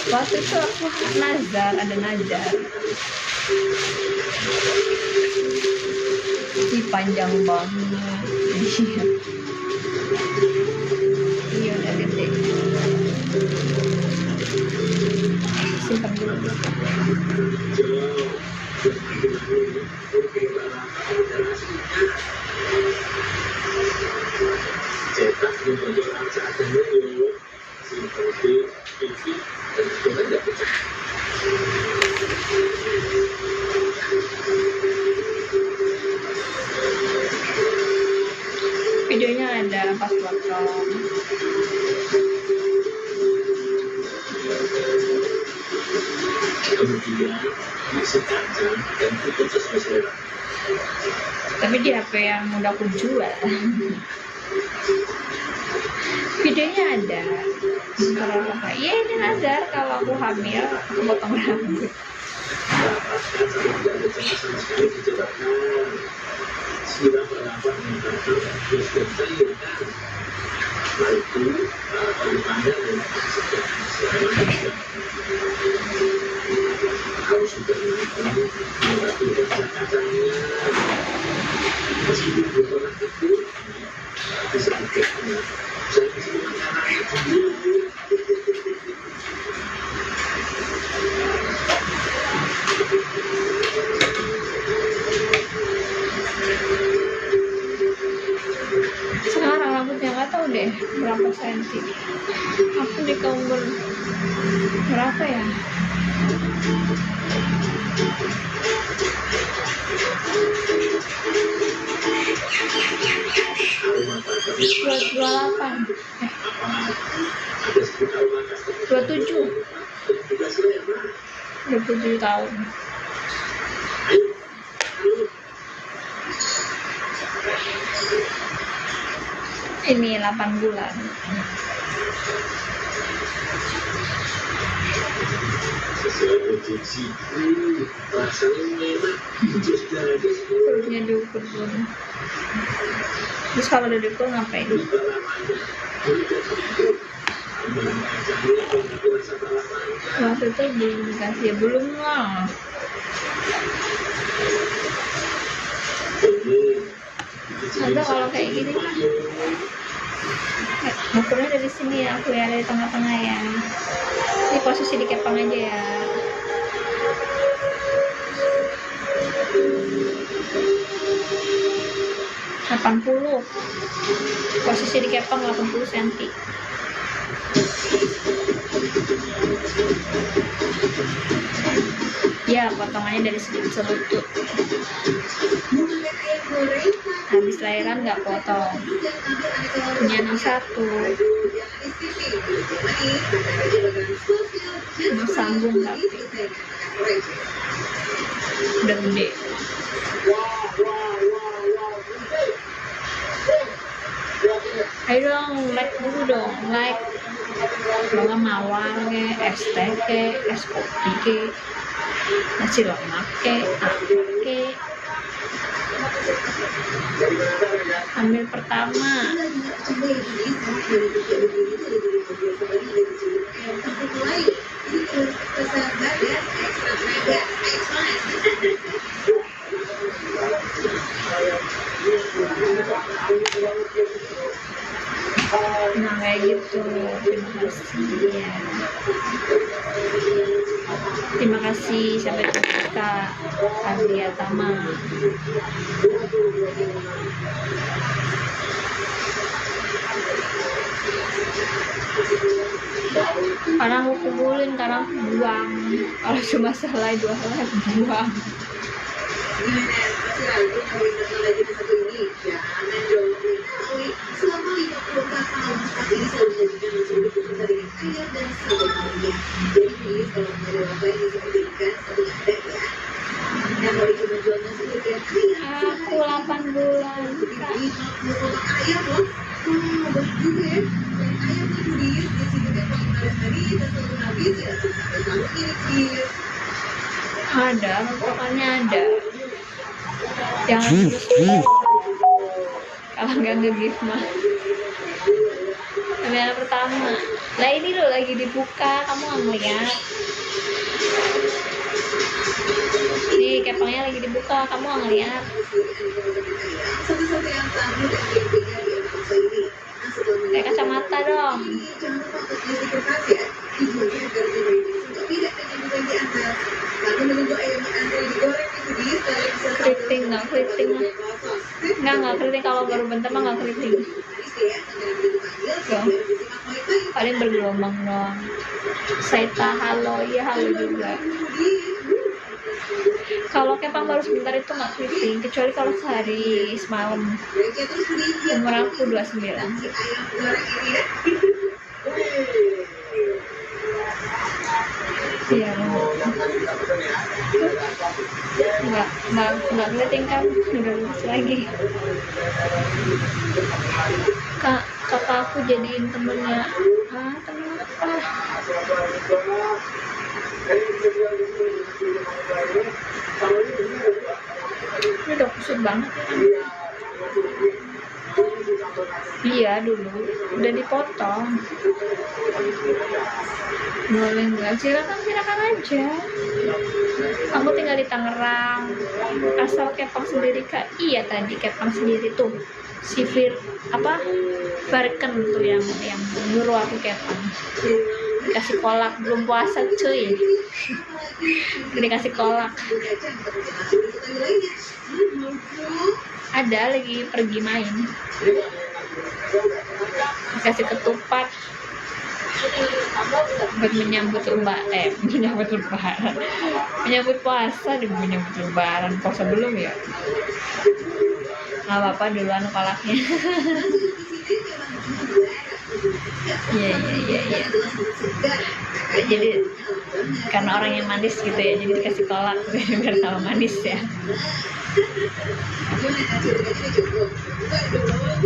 S2: Waktu itu aku ada nazar. Ini panjang banget. Iya udah gede. Simpan dulu.
S3: Cetak di bagian seadanya dulu, seperti TV dan itu aja pecah.
S2: Videonya ada pas potong.
S3: Kemudian isi kacang dan tutup sesuai selera.
S2: Tapi di HP yang udah aku jual. Videonya ada. Kalau apa? Iya ini nazar kalau aku hamil aku potong rambut.
S3: Siram berapa dengan terus bertayangkan. Setelah itu kalau pandai dan harus sudah mengatur kacang-kacangnya. Meskipun belum pernah itu bisa diketnya. Saya bisa mengenai sendiri.
S2: Sekarang rambutnya nggak tahu deh berapa senti. Aku di umur berapa ya? Dua 28 27 27 tahun. Ini 8 bulan.
S3: Sesuai prediksi. Rasanya memang jus dari
S2: Perutnya diukur dulu. Terus kalau udah diukur ngapain? Waktu itu belum dikasih, ya belum lah. Ada kalau kayak gini mah ukurnya dari sini ya, aku ya dari tengah-tengah ya. Ini posisi dikepang aja ya. Posisi dikepang 80 cm. Ya, potongannya dari selutut. Habis lahiran nggak potong. Punya anak 1. Mau sambung tapi udah gede. Ayo dong, like dulu dong, like. Kalau mawar ke, es teh ke, es kopi ke, nasi lemak ke, apa ke. Hamil pertama. Nah kayak gitu. Terima kasih ya. Terima kasih sampai jumpa Kak Andrea Tama. Karena aku kumpulin, karena aku buang. Kalau cuma selai 2 helai buang.
S1: Selama 54 tahun, saat ini selalu menyajikan langsung diputuskan dengan ayam dan sambal malamnya. Jadi please, kalau ada wabah yang bisa diberikan, satu ada ya. Nah, kalau itu menjualnya sebagai ayam,
S2: Aku 8 bulan. Kak.
S1: ayam loh. Bagus juga ya. Dan ayam tuh please, di sini kan paling menarik tadi, dan selalu habis ya. Sampai tahu ini please.
S2: Ada, pokoknya ada. Jangan kalau nggak nge-gift mah. Yang pertama. Lah ini loh lagi dibuka, kamu nggak ngeliat? Nih kepangnya lagi dibuka, kamu nggak ngeliat?
S1: Satu-satu yang tahu dan yang di anak bangsa ini. Nah, setelah
S2: Kayak kacamata dong.
S1: jangan lupa untuk isi kertas ya. Tujuannya agar tidak tidak menyambutkan di atas. Lalu menunggu ayam antri digoreng itu di setelah bisa
S2: Keriting nggak keriting lah. Nggak keriting, kalau baru bentar mah nggak keriting. Tuh. Paling bergelombang doang. Saita halo, iya halo juga. Kalau kepang baru sebentar itu nggak keriting, kecuali kalau sehari semalam. Umur aku 29. Iya, nggak keliting kan, udah lulus lagi. Kakak aku jadiin temennya. Temen apa? Ini udah kusut banget ya. Iya dulu udah dipotong. Boleh nggak? Silakan aja. Aku tinggal di Tangerang. Asal kepang sendiri Kak. Iya tadi kepang sendiri tuh. Si Barken tuh yang nyuruh aku kepang. Dikasih kolak, belum puasa cuy. Dikasih kolak. Ada lagi pergi main. Dikasih ketupat buat menyambut lebaran, menyambut puasa dan menyambut lebaran. Puasa belum ya? Nggak apa-apa, duluan kolaknya. Iya. Jadi karena orang yang manis gitu ya, jadi dikasih kolak biar tambah manis ya.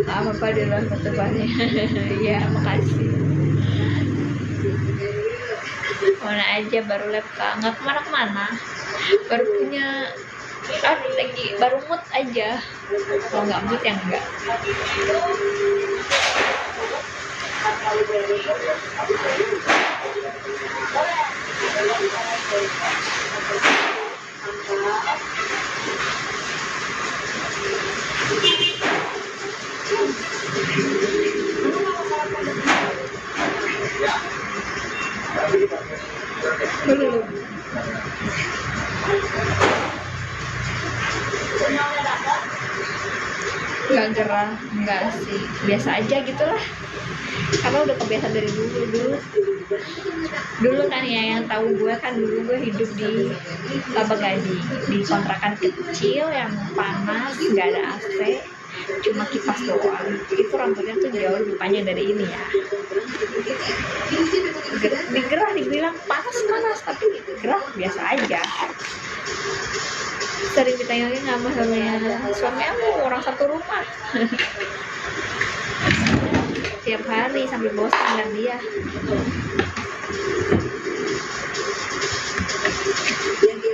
S2: Apa di luar ketubannya. Ya makasih. Mana aja baru lab nggak kemana-kemana, baru punya lagi baru mood aja, kalau nggak mood ya enggak. Belum. Nggak gerah, enggak sih, biasa aja gitulah, karena udah kebiasaan dari dulu kan ya, yang tahu gue kan dulu gue hidup di Kelapa Gading, di kontrakan kecil yang panas, nggak ada AC, cuma kipas doang. Itu rambutnya tuh jauh lebih panjang dari ini ya. Digerah dibilang panas, tapi gerah biasa aja. Sering ditanyanya sama suami aku, orang satu rumah. Tiap hari sampai bosan dan dia.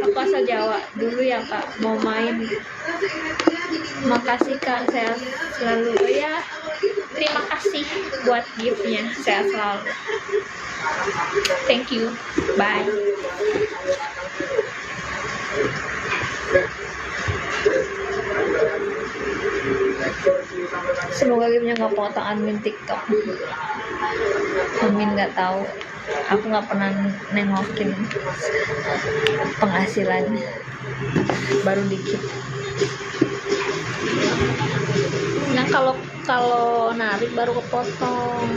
S2: Aku asal Jawa dulu ya Kak, mau main. Makasih Kak, saya selalu ya. Terima kasih buat gift-nya, saya selalu. Thank you, bye. Semoga gamenya nggak potong admin TikTok. Amin, nggak tahu. Aku nggak pernah nengokin penghasilan, baru dikit. Nah kalau narik baru kepotong.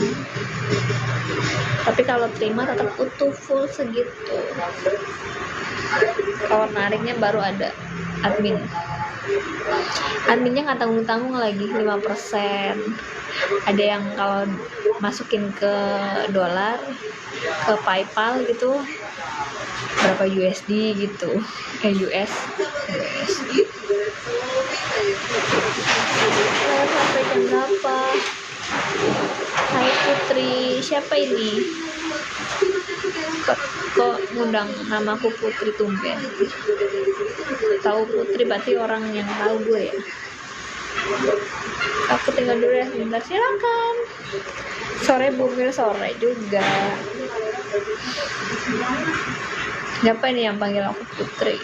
S2: Tapi kalau terima tetap utuh full segitu. Kalau nariknya baru ada admin. Adminnya nggak tanggung-tanggung lagi 5%. Ada yang kalau masukin ke dolar, ke PayPal gitu, berapa USD gitu, US. Sampai jam berapa? Hai Putri, siapa ini? Kok ngundang namaku Putri tumben? Tahu Putri berarti orang yang tahu gue ya. Aku tinggal dulu ya sebentar, silakan. Sore bumil, sore juga. Siapa ini yang panggil aku Putri?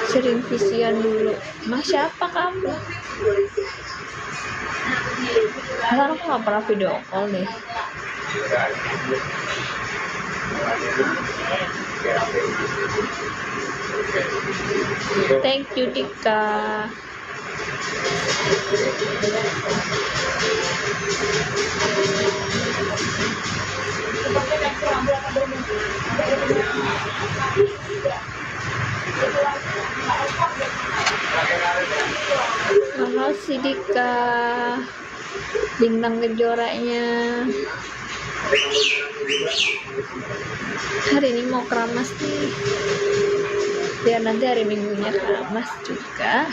S2: Sering visian dulu. Mas siapa kamu? Karena aku gak pernah video call deh. Thank you Dika. Makasih Dika, bintang kejoranya. Hari ini mau keramas nih, biar nanti hari Minggunya keramas juga.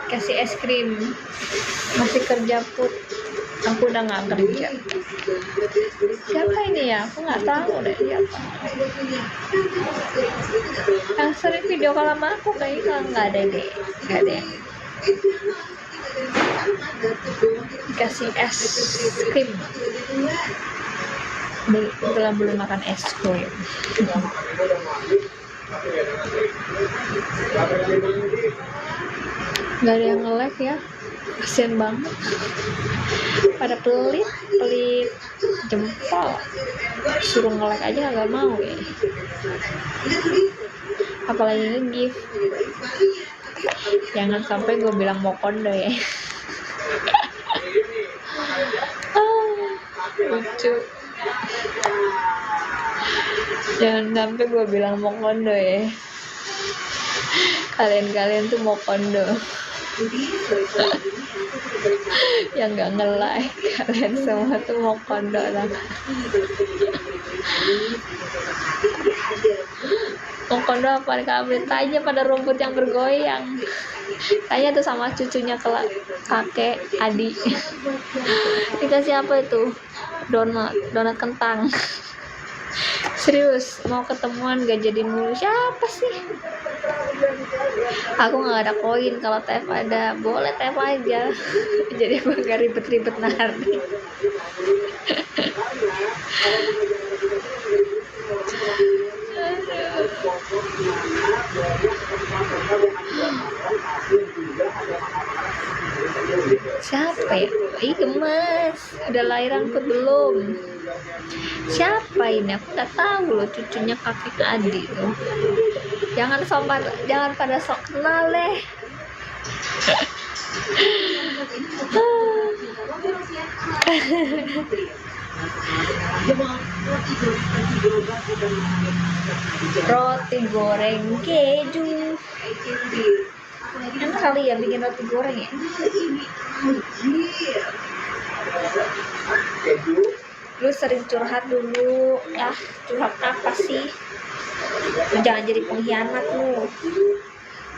S2: Kasih es krim. Masih kerja Put? Aku udah nggak kerja. Siapa ini ya? Aku nggak tahu deh siapa. Yang sering video call sama aku kayaknya nggak ada deh, nggak ada. Dikasih es krim. Belum makan es krim. Gak ada yang nge-like ya, kasian banget. Pada pelit jempol, suruh nge-like aja gak mau ya. Apalagi nge-gift. Jangan sampai gue bilang mau kondo ya. Lucu. Jangan sampai gue bilang mau kondo ya. Kalian tuh mau kondo. Yang nggak nge-like, kalian semua tuh mau kondo lah. Mau kondo apa nih kalian? Tanya pada rumput yang bergoyang. Tanya tuh sama cucunya kakek adik. Dikasih apa itu? Donat kentang. Serius, mau ketemuan gak jadi mulu. Siapa sih? Aku gak ada koin. Kalau TF ada, boleh TF aja. Jadi aku gak ribet-ribet nari. Siapa ya? Ih, gemes. Udah lahiran ke belum? Siapa ini? Aku udah tahu loh, cucunya kakek adik tuh. Jangan pada sok kenal deh. Roti goreng keju. Enak kali ya bikin roti goreng ya. Lu sering curhat dulu. Curhat apa sih? Lu jangan jadi pengkhianat lu.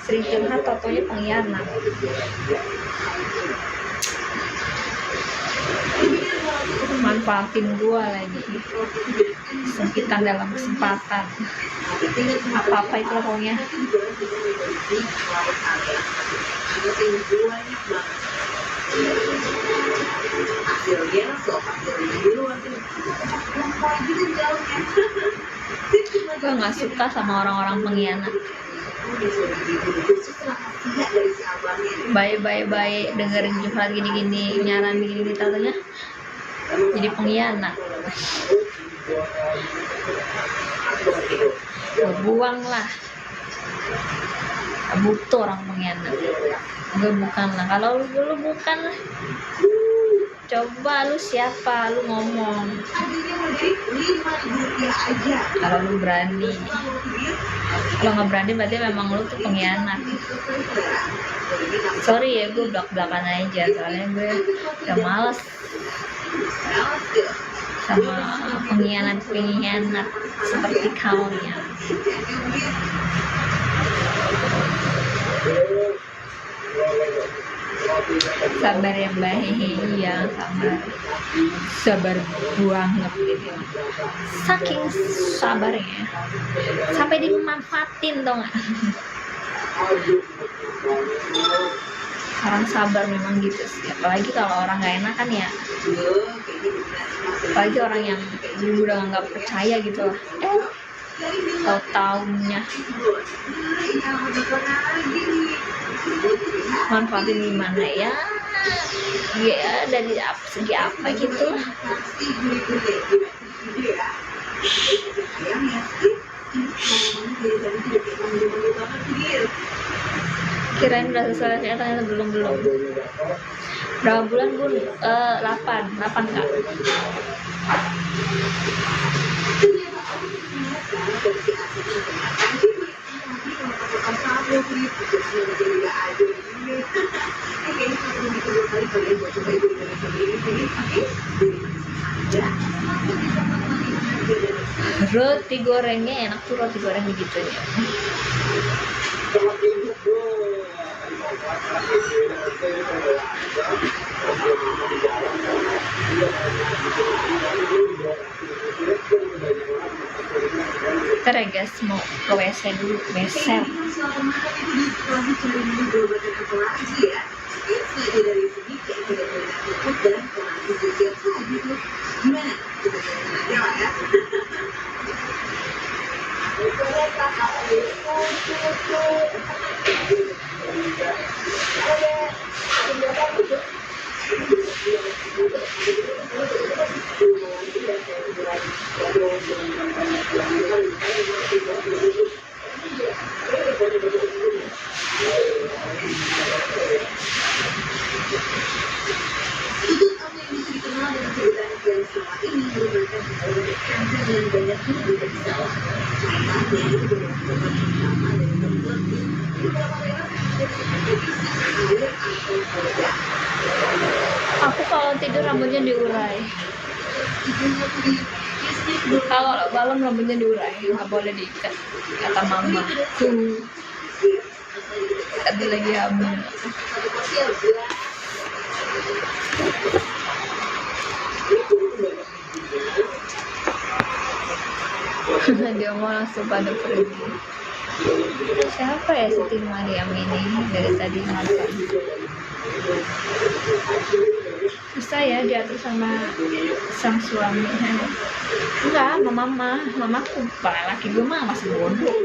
S2: Sering curhat totonya pengkhianat. Manfaatin gua lagi. Sempitan dalam kesempatan. Apa-apa itu pokoknya. Gue nggak suka sama orang-orang pengkhianat. Baik dengerin curhat gini-gini, nyaran gini-gini, tatonya jadi pengkhianat. Gue buang lah. Butuh orang pengkhianat. Gue bukan lah. Kalau lu bukan lah. Coba lu siapa? Lu ngomong. Kalau lu berani. Kalau nggak berani berarti memang lu tuh pengkhianat. Sorry ya, gue belak-belakan aja. Soalnya gue udah males sama pengkhianat seperti kaunya. Sabar ya Mbak. Iya, sabar banget gitu. Saking sabarnya sampai dimanfaatin tau gak. Orang sabar memang gitu sih. Apalagi kalau orang gak enakan ya. Apalagi orang yang udah gak percaya gitu lah. Tahu-taunya manfaatin gimana ya? Ya dari segi apa gitu. Kirain udah selesai, ternyata belum. Berapa bulan Bun? 8 Kak. Roti gorengnya enak tuh, roti goreng begitunya. Ntar ya guys, mau ke WC dulu.
S1: Tutut apa yang bisa dikenal dengan sebutan yang selama ini merupakan produk kanker yang banyak menjadi salah. Contohnya itu beberapa obat utama dari dokter di beberapa daerah air atau koda.
S2: Aku kalau tidur rambutnya diurai. Kalau malam rambutnya diurai, nggak boleh diikat. Kata mama. Tadi lagi hamil. Dia mau langsung pada pergi. Siapa ya Siti Mariam ini dari tadi makan? Susah ya diatur sama sang suami. Enggak, mamaku, laki gue mah masih bodoh.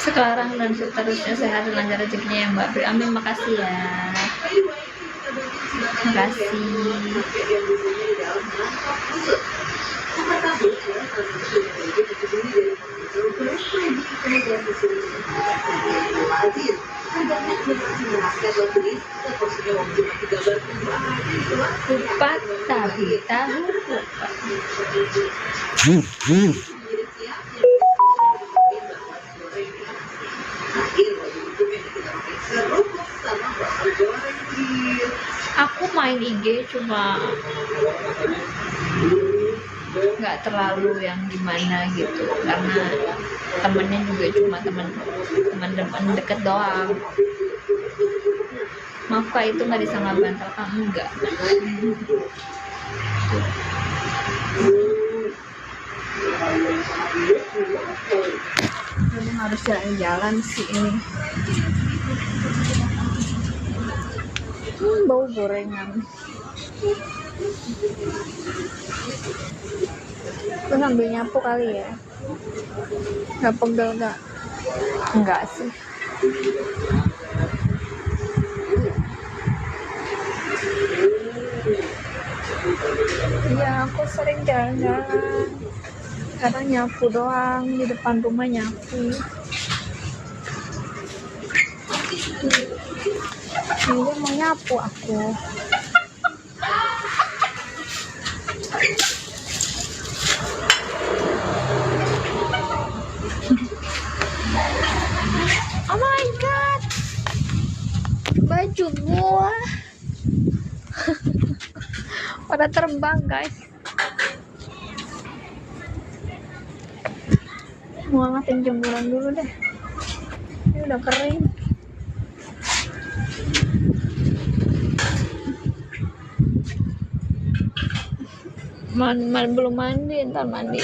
S2: Sekarang dan seterusnya sehat dan lancar rezekinya ya Mbak Pri. Amin, makasih ya. Makasih. Kupat tahu aku main IG cuma nggak terlalu yang gimana gitu, karena temennya juga cuma teman deket doang. Maaf kak, itu nggak bisa ngebantal kamu enggak. Memang harus jalan-jalan sih ini. Bau gorengan. Terus sambil nyapu kali ya. Gak pegel gak? Enggak sih. Iya, aku sering jalan-jalan. Karena nyapu doang, di depan rumah nyapu. Ini mau nyapu aku. Oh my god, baju gua pada terbang guys. Mau ngatin jemuran dulu deh, ini udah kering. Belum mandi, ntar mandi.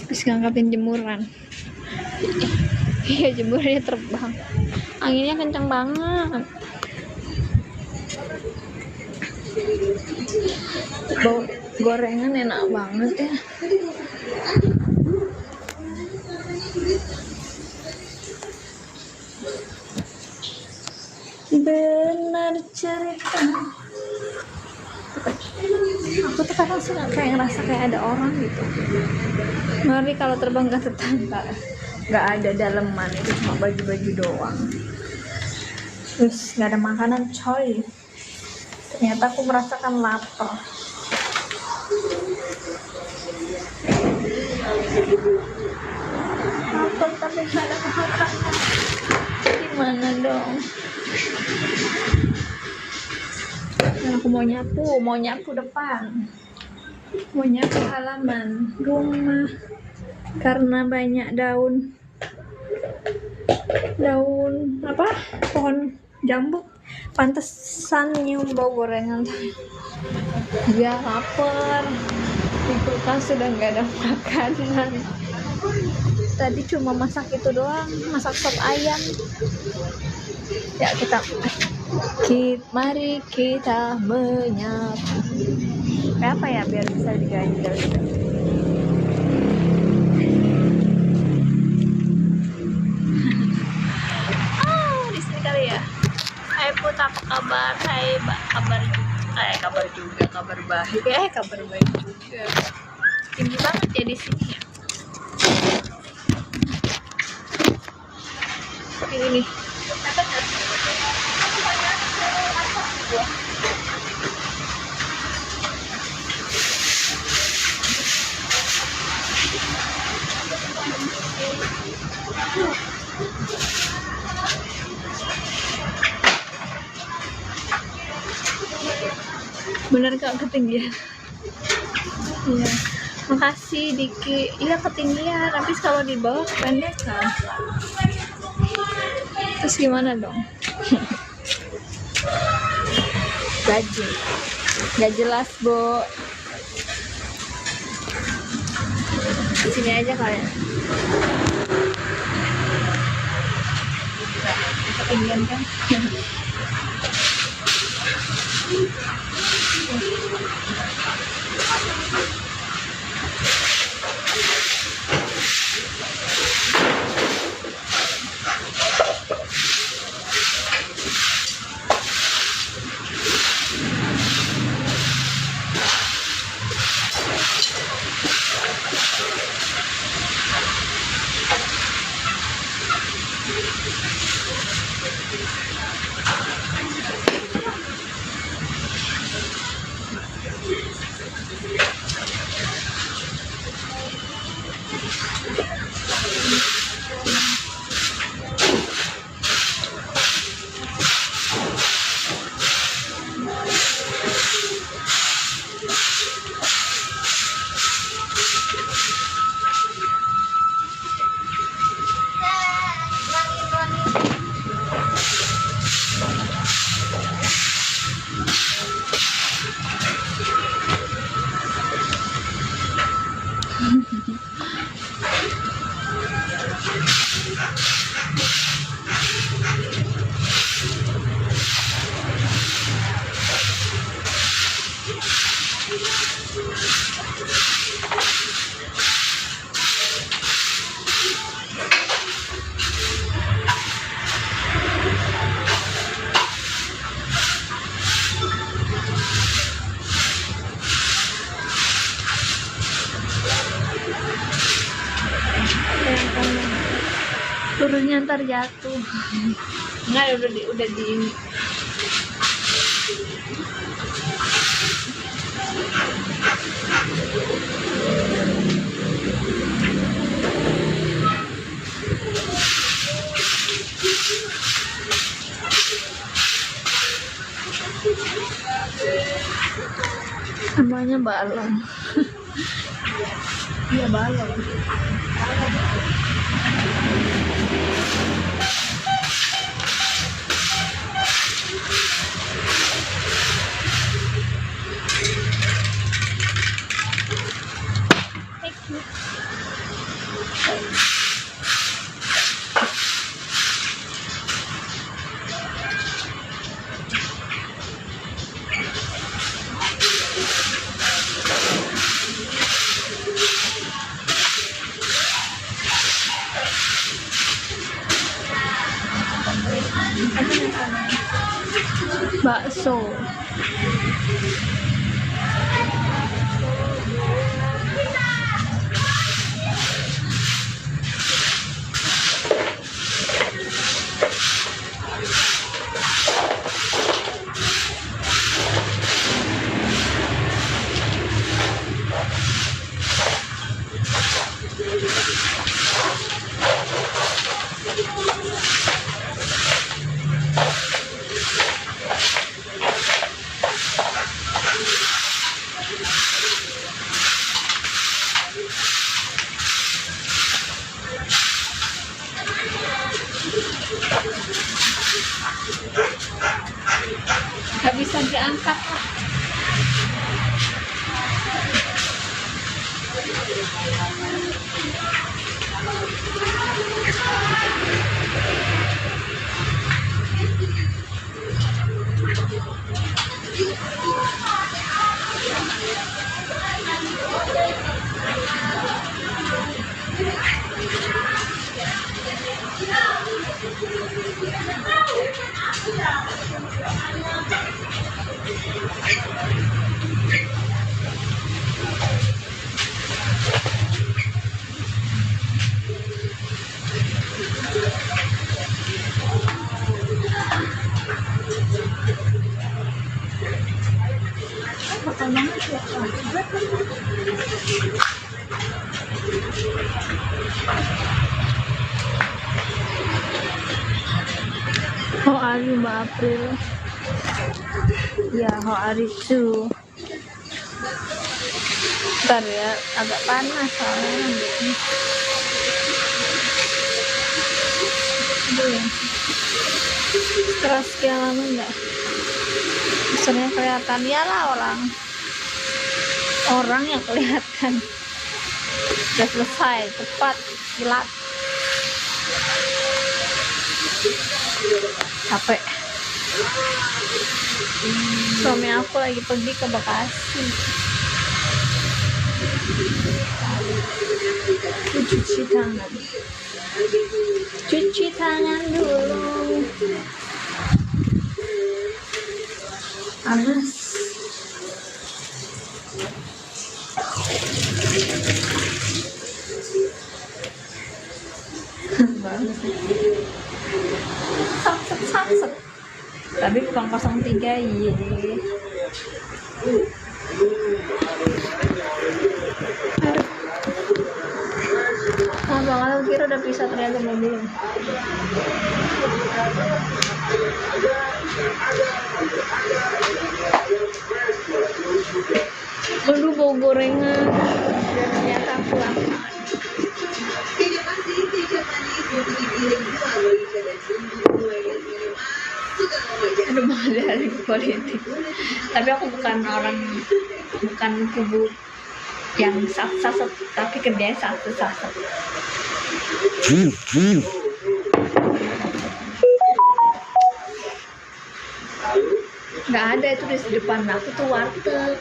S2: Terus ngangkatin jemuran. Iya, jemurannya terbang, anginnya kencang banget. Bau gorengan enak banget ya. Benar cerita. Aku tuh kadang suka kayak ngerasa kayak ada orang gitu. Ngeri kalau terbang ke tetangga. Gak ada daleman, itu cuma baju-baju doang. Terus gak ada makanan coy. Ternyata aku merasakan lapar. Lapar tapi gak ada makanan. Mana dong? Aku mau nyapu depan, mau nyapu halaman rumah karena banyak daun apa, pohon jambu, pantesan nyium bau gorengan. Ya lapar, di kulkas sudah nggak ada makanan. Tadi cuma masak itu doang, masak sop ayam. Ya mari kita menyapu. Kayak apa ya biar bisa diganjel gitu. Oh, di sini kali ya. Hai Put, apa kabar? Hai, kabar juga, kabar baik. Kabar baik juga. Tinggi banget ya di sini ya. Ini. Bener gak ketinggian? Iya. Makasih Diki. Iya ketinggian, habis kalau di bawah pendek kan. Terus gimana dong? Gak jelas, Bo. Di sini aja kalian. Ketinggian kan? Turunnya ntar jatuh. Enggak, udah di ini. Namanya balon. Iya balon. Bakso. Gak bisa diangkat lah. Bakal banget ya. How are you, Mbak April? Ya, how are you too? Bentar ya, agak panas soalnya. Aduh, keras sekian lama enggak? Misalnya kelihatan ya lah orang yang kelihatan. Udah selesai, cepat, kilat. Capek. Suami aku lagi pergi ke Bekasi. Cuci tangan. Cuci tangan dulu. Panas. Samset. Tapi bukan 03 iya. Aduh. Kalau kira udah bisa ternyata belum. Aduh, bau gorengan. Dan ternyata aku lapar. Aduh, malah dari politik. Tapi aku bukan kubu yang sat-sat, tapi kerjanya sat-sat. Nggak ada, itu di depan aku tuh warteg.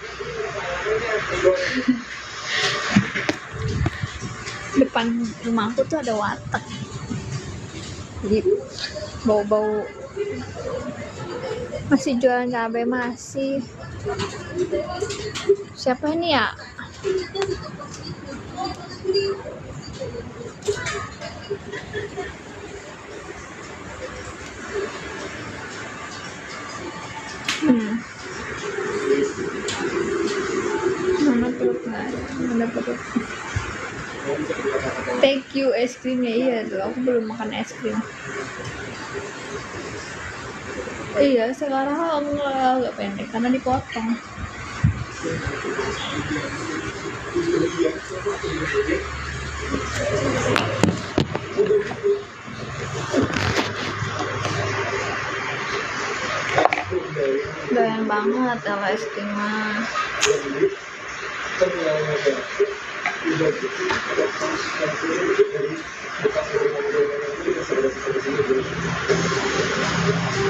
S2: Depan rumahku tuh ada warteg. Jadi bau-bau masih jualan cabai masih. Siapa ini ya? Mana perut? Thank you es krimnya. Iya tuh, aku belum makan es krim. Iya, sekarang agak pendek karena dipotong. Doyan banget kalau es krim mah.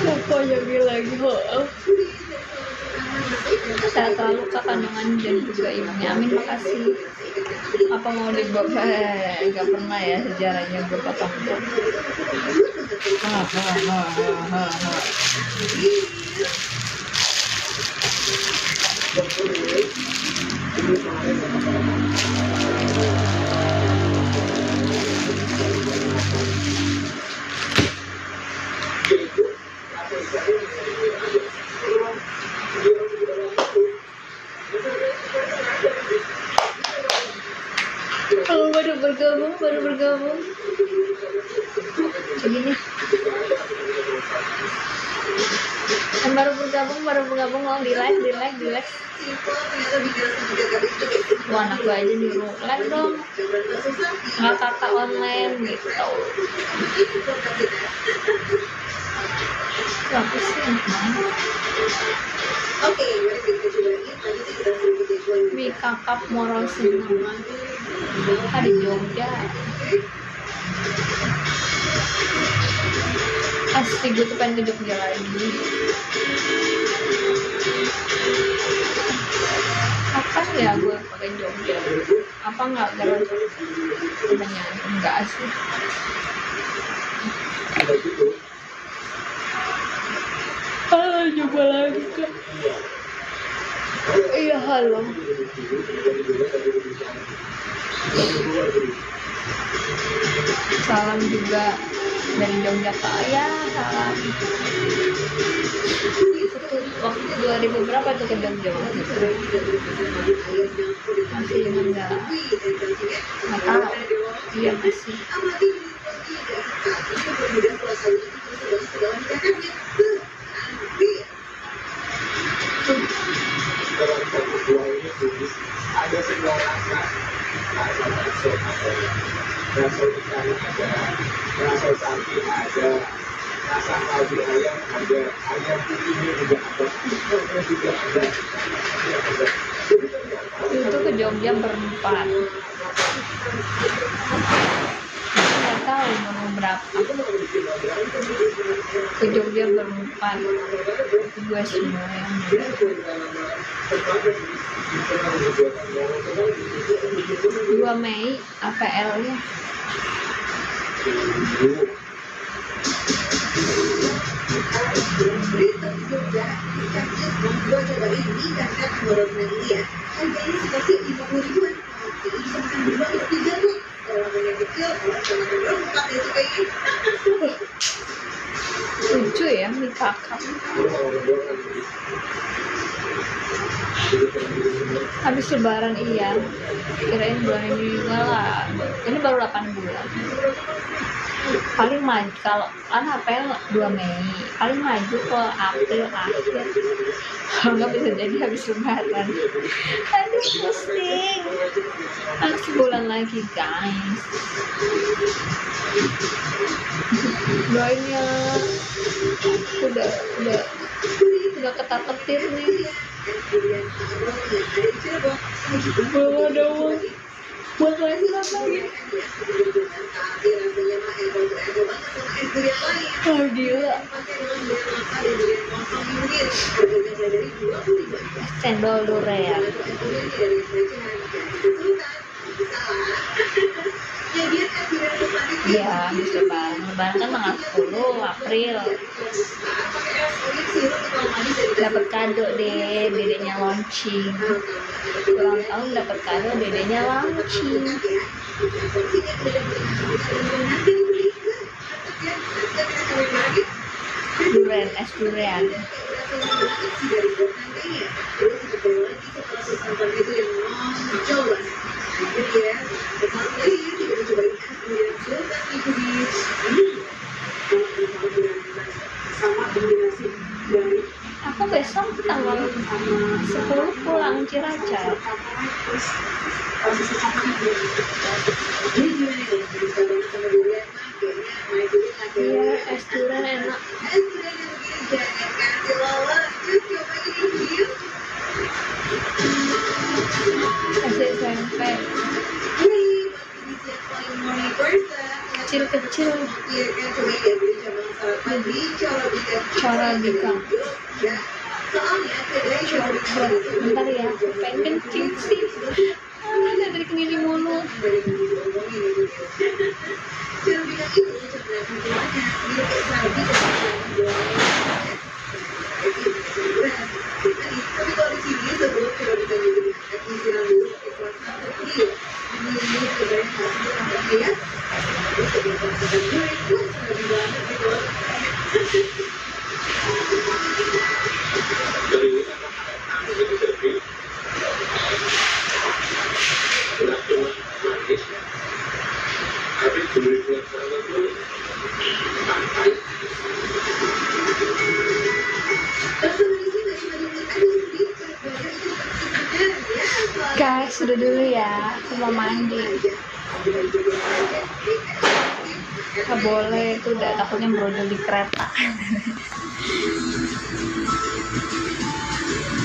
S2: Pokoknya lagi saya terlalu ke kandungan dan juga ibunya. Amin, makasih. Apa mau dibawa? Gak pernah ya sejarahnya berpotong. Oh, baru bergabung. Begini. Yang baru bergabung mau di like. Wah, anak gue aja nyuruh like dong. Nggak kata online gitu. Apa sih enak banget.
S1: Oke, mari kita coba lagi. Tadi sih kita suruh kita jual.
S2: Mie kakap Moro Sinom di Jogja. Asli gue tuh pengen ke Jogja lagi. Kapan ya gue ke Jogja? Apa nggak gara temennya? Enggak sih. Coba lagi kan. Iya, halo. Salam juga dari Jogja Kak. Ya, salam. Waktu 2000 berapa tuh ke Jogja? Masih ingat nggak? Nggak tahu. Iya masih.
S3: Ada semua rasa bakso ada, rasa ikan ada, rasa sapi ada, rasa kaldu ayam ada, ayam putihnya juga ada, ikannya juga ada.
S2: Itu ke Jogja berempat. Nggak tahu mau berapa. Ke Jogja berempat. Gue semua yang 2 Mei APL ya. Lucu ya mie kakap. Habis lebaran iya. Kirain bulan ini enggak lah. Ini baru 8 bulan. Paling maju kalau kan APL 2 Mei. Paling maju ke April akhir. Kalau nggak bisa jadi habis lebaran. Aduh pusing. Kan sebulan lagi guys. Doain ya. Udah ketar-ketir nih. Belum ada uang buat lagi lagi. Oh gila. Cendol durian. Iya, habis lebaran. Lebaran kan tanggal 10 April. Dapat kado deh, dedenya launching. Ulang tahun dapat kado, dedenya launching. Durian, es durian. Aku besok tanggal 10 pulang Cilacap. Iya, es durian enak. SMP kecil-kecil cara dikang bentar ya, pengen kencing sih. Dari kemini mulu. Guys, sudah dulu ya, aku mau mandi. Gak boleh, itu udah takutnya brodol di kereta.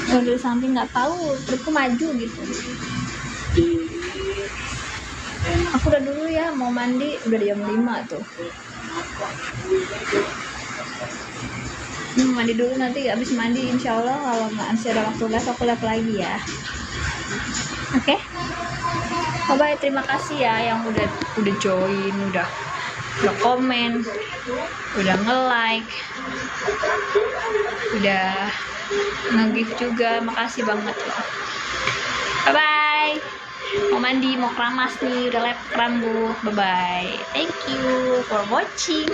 S2: Kalau dari samping nggak tahu trukku maju gitu. Aku udah dulu ya, mau mandi udah jam 5 tuh. Mandi dulu, nanti abis mandi insya Allah kalau masih ada waktu live aku live lagi ya. Oke? Bye bye, terima kasih ya yang udah join, udah komen, udah nge-like, udah nge-give juga, makasih banget loh. Bye bye. Mau mandi, mau keramas nih, udah lap rambut. Bye bye. Thank you for watching.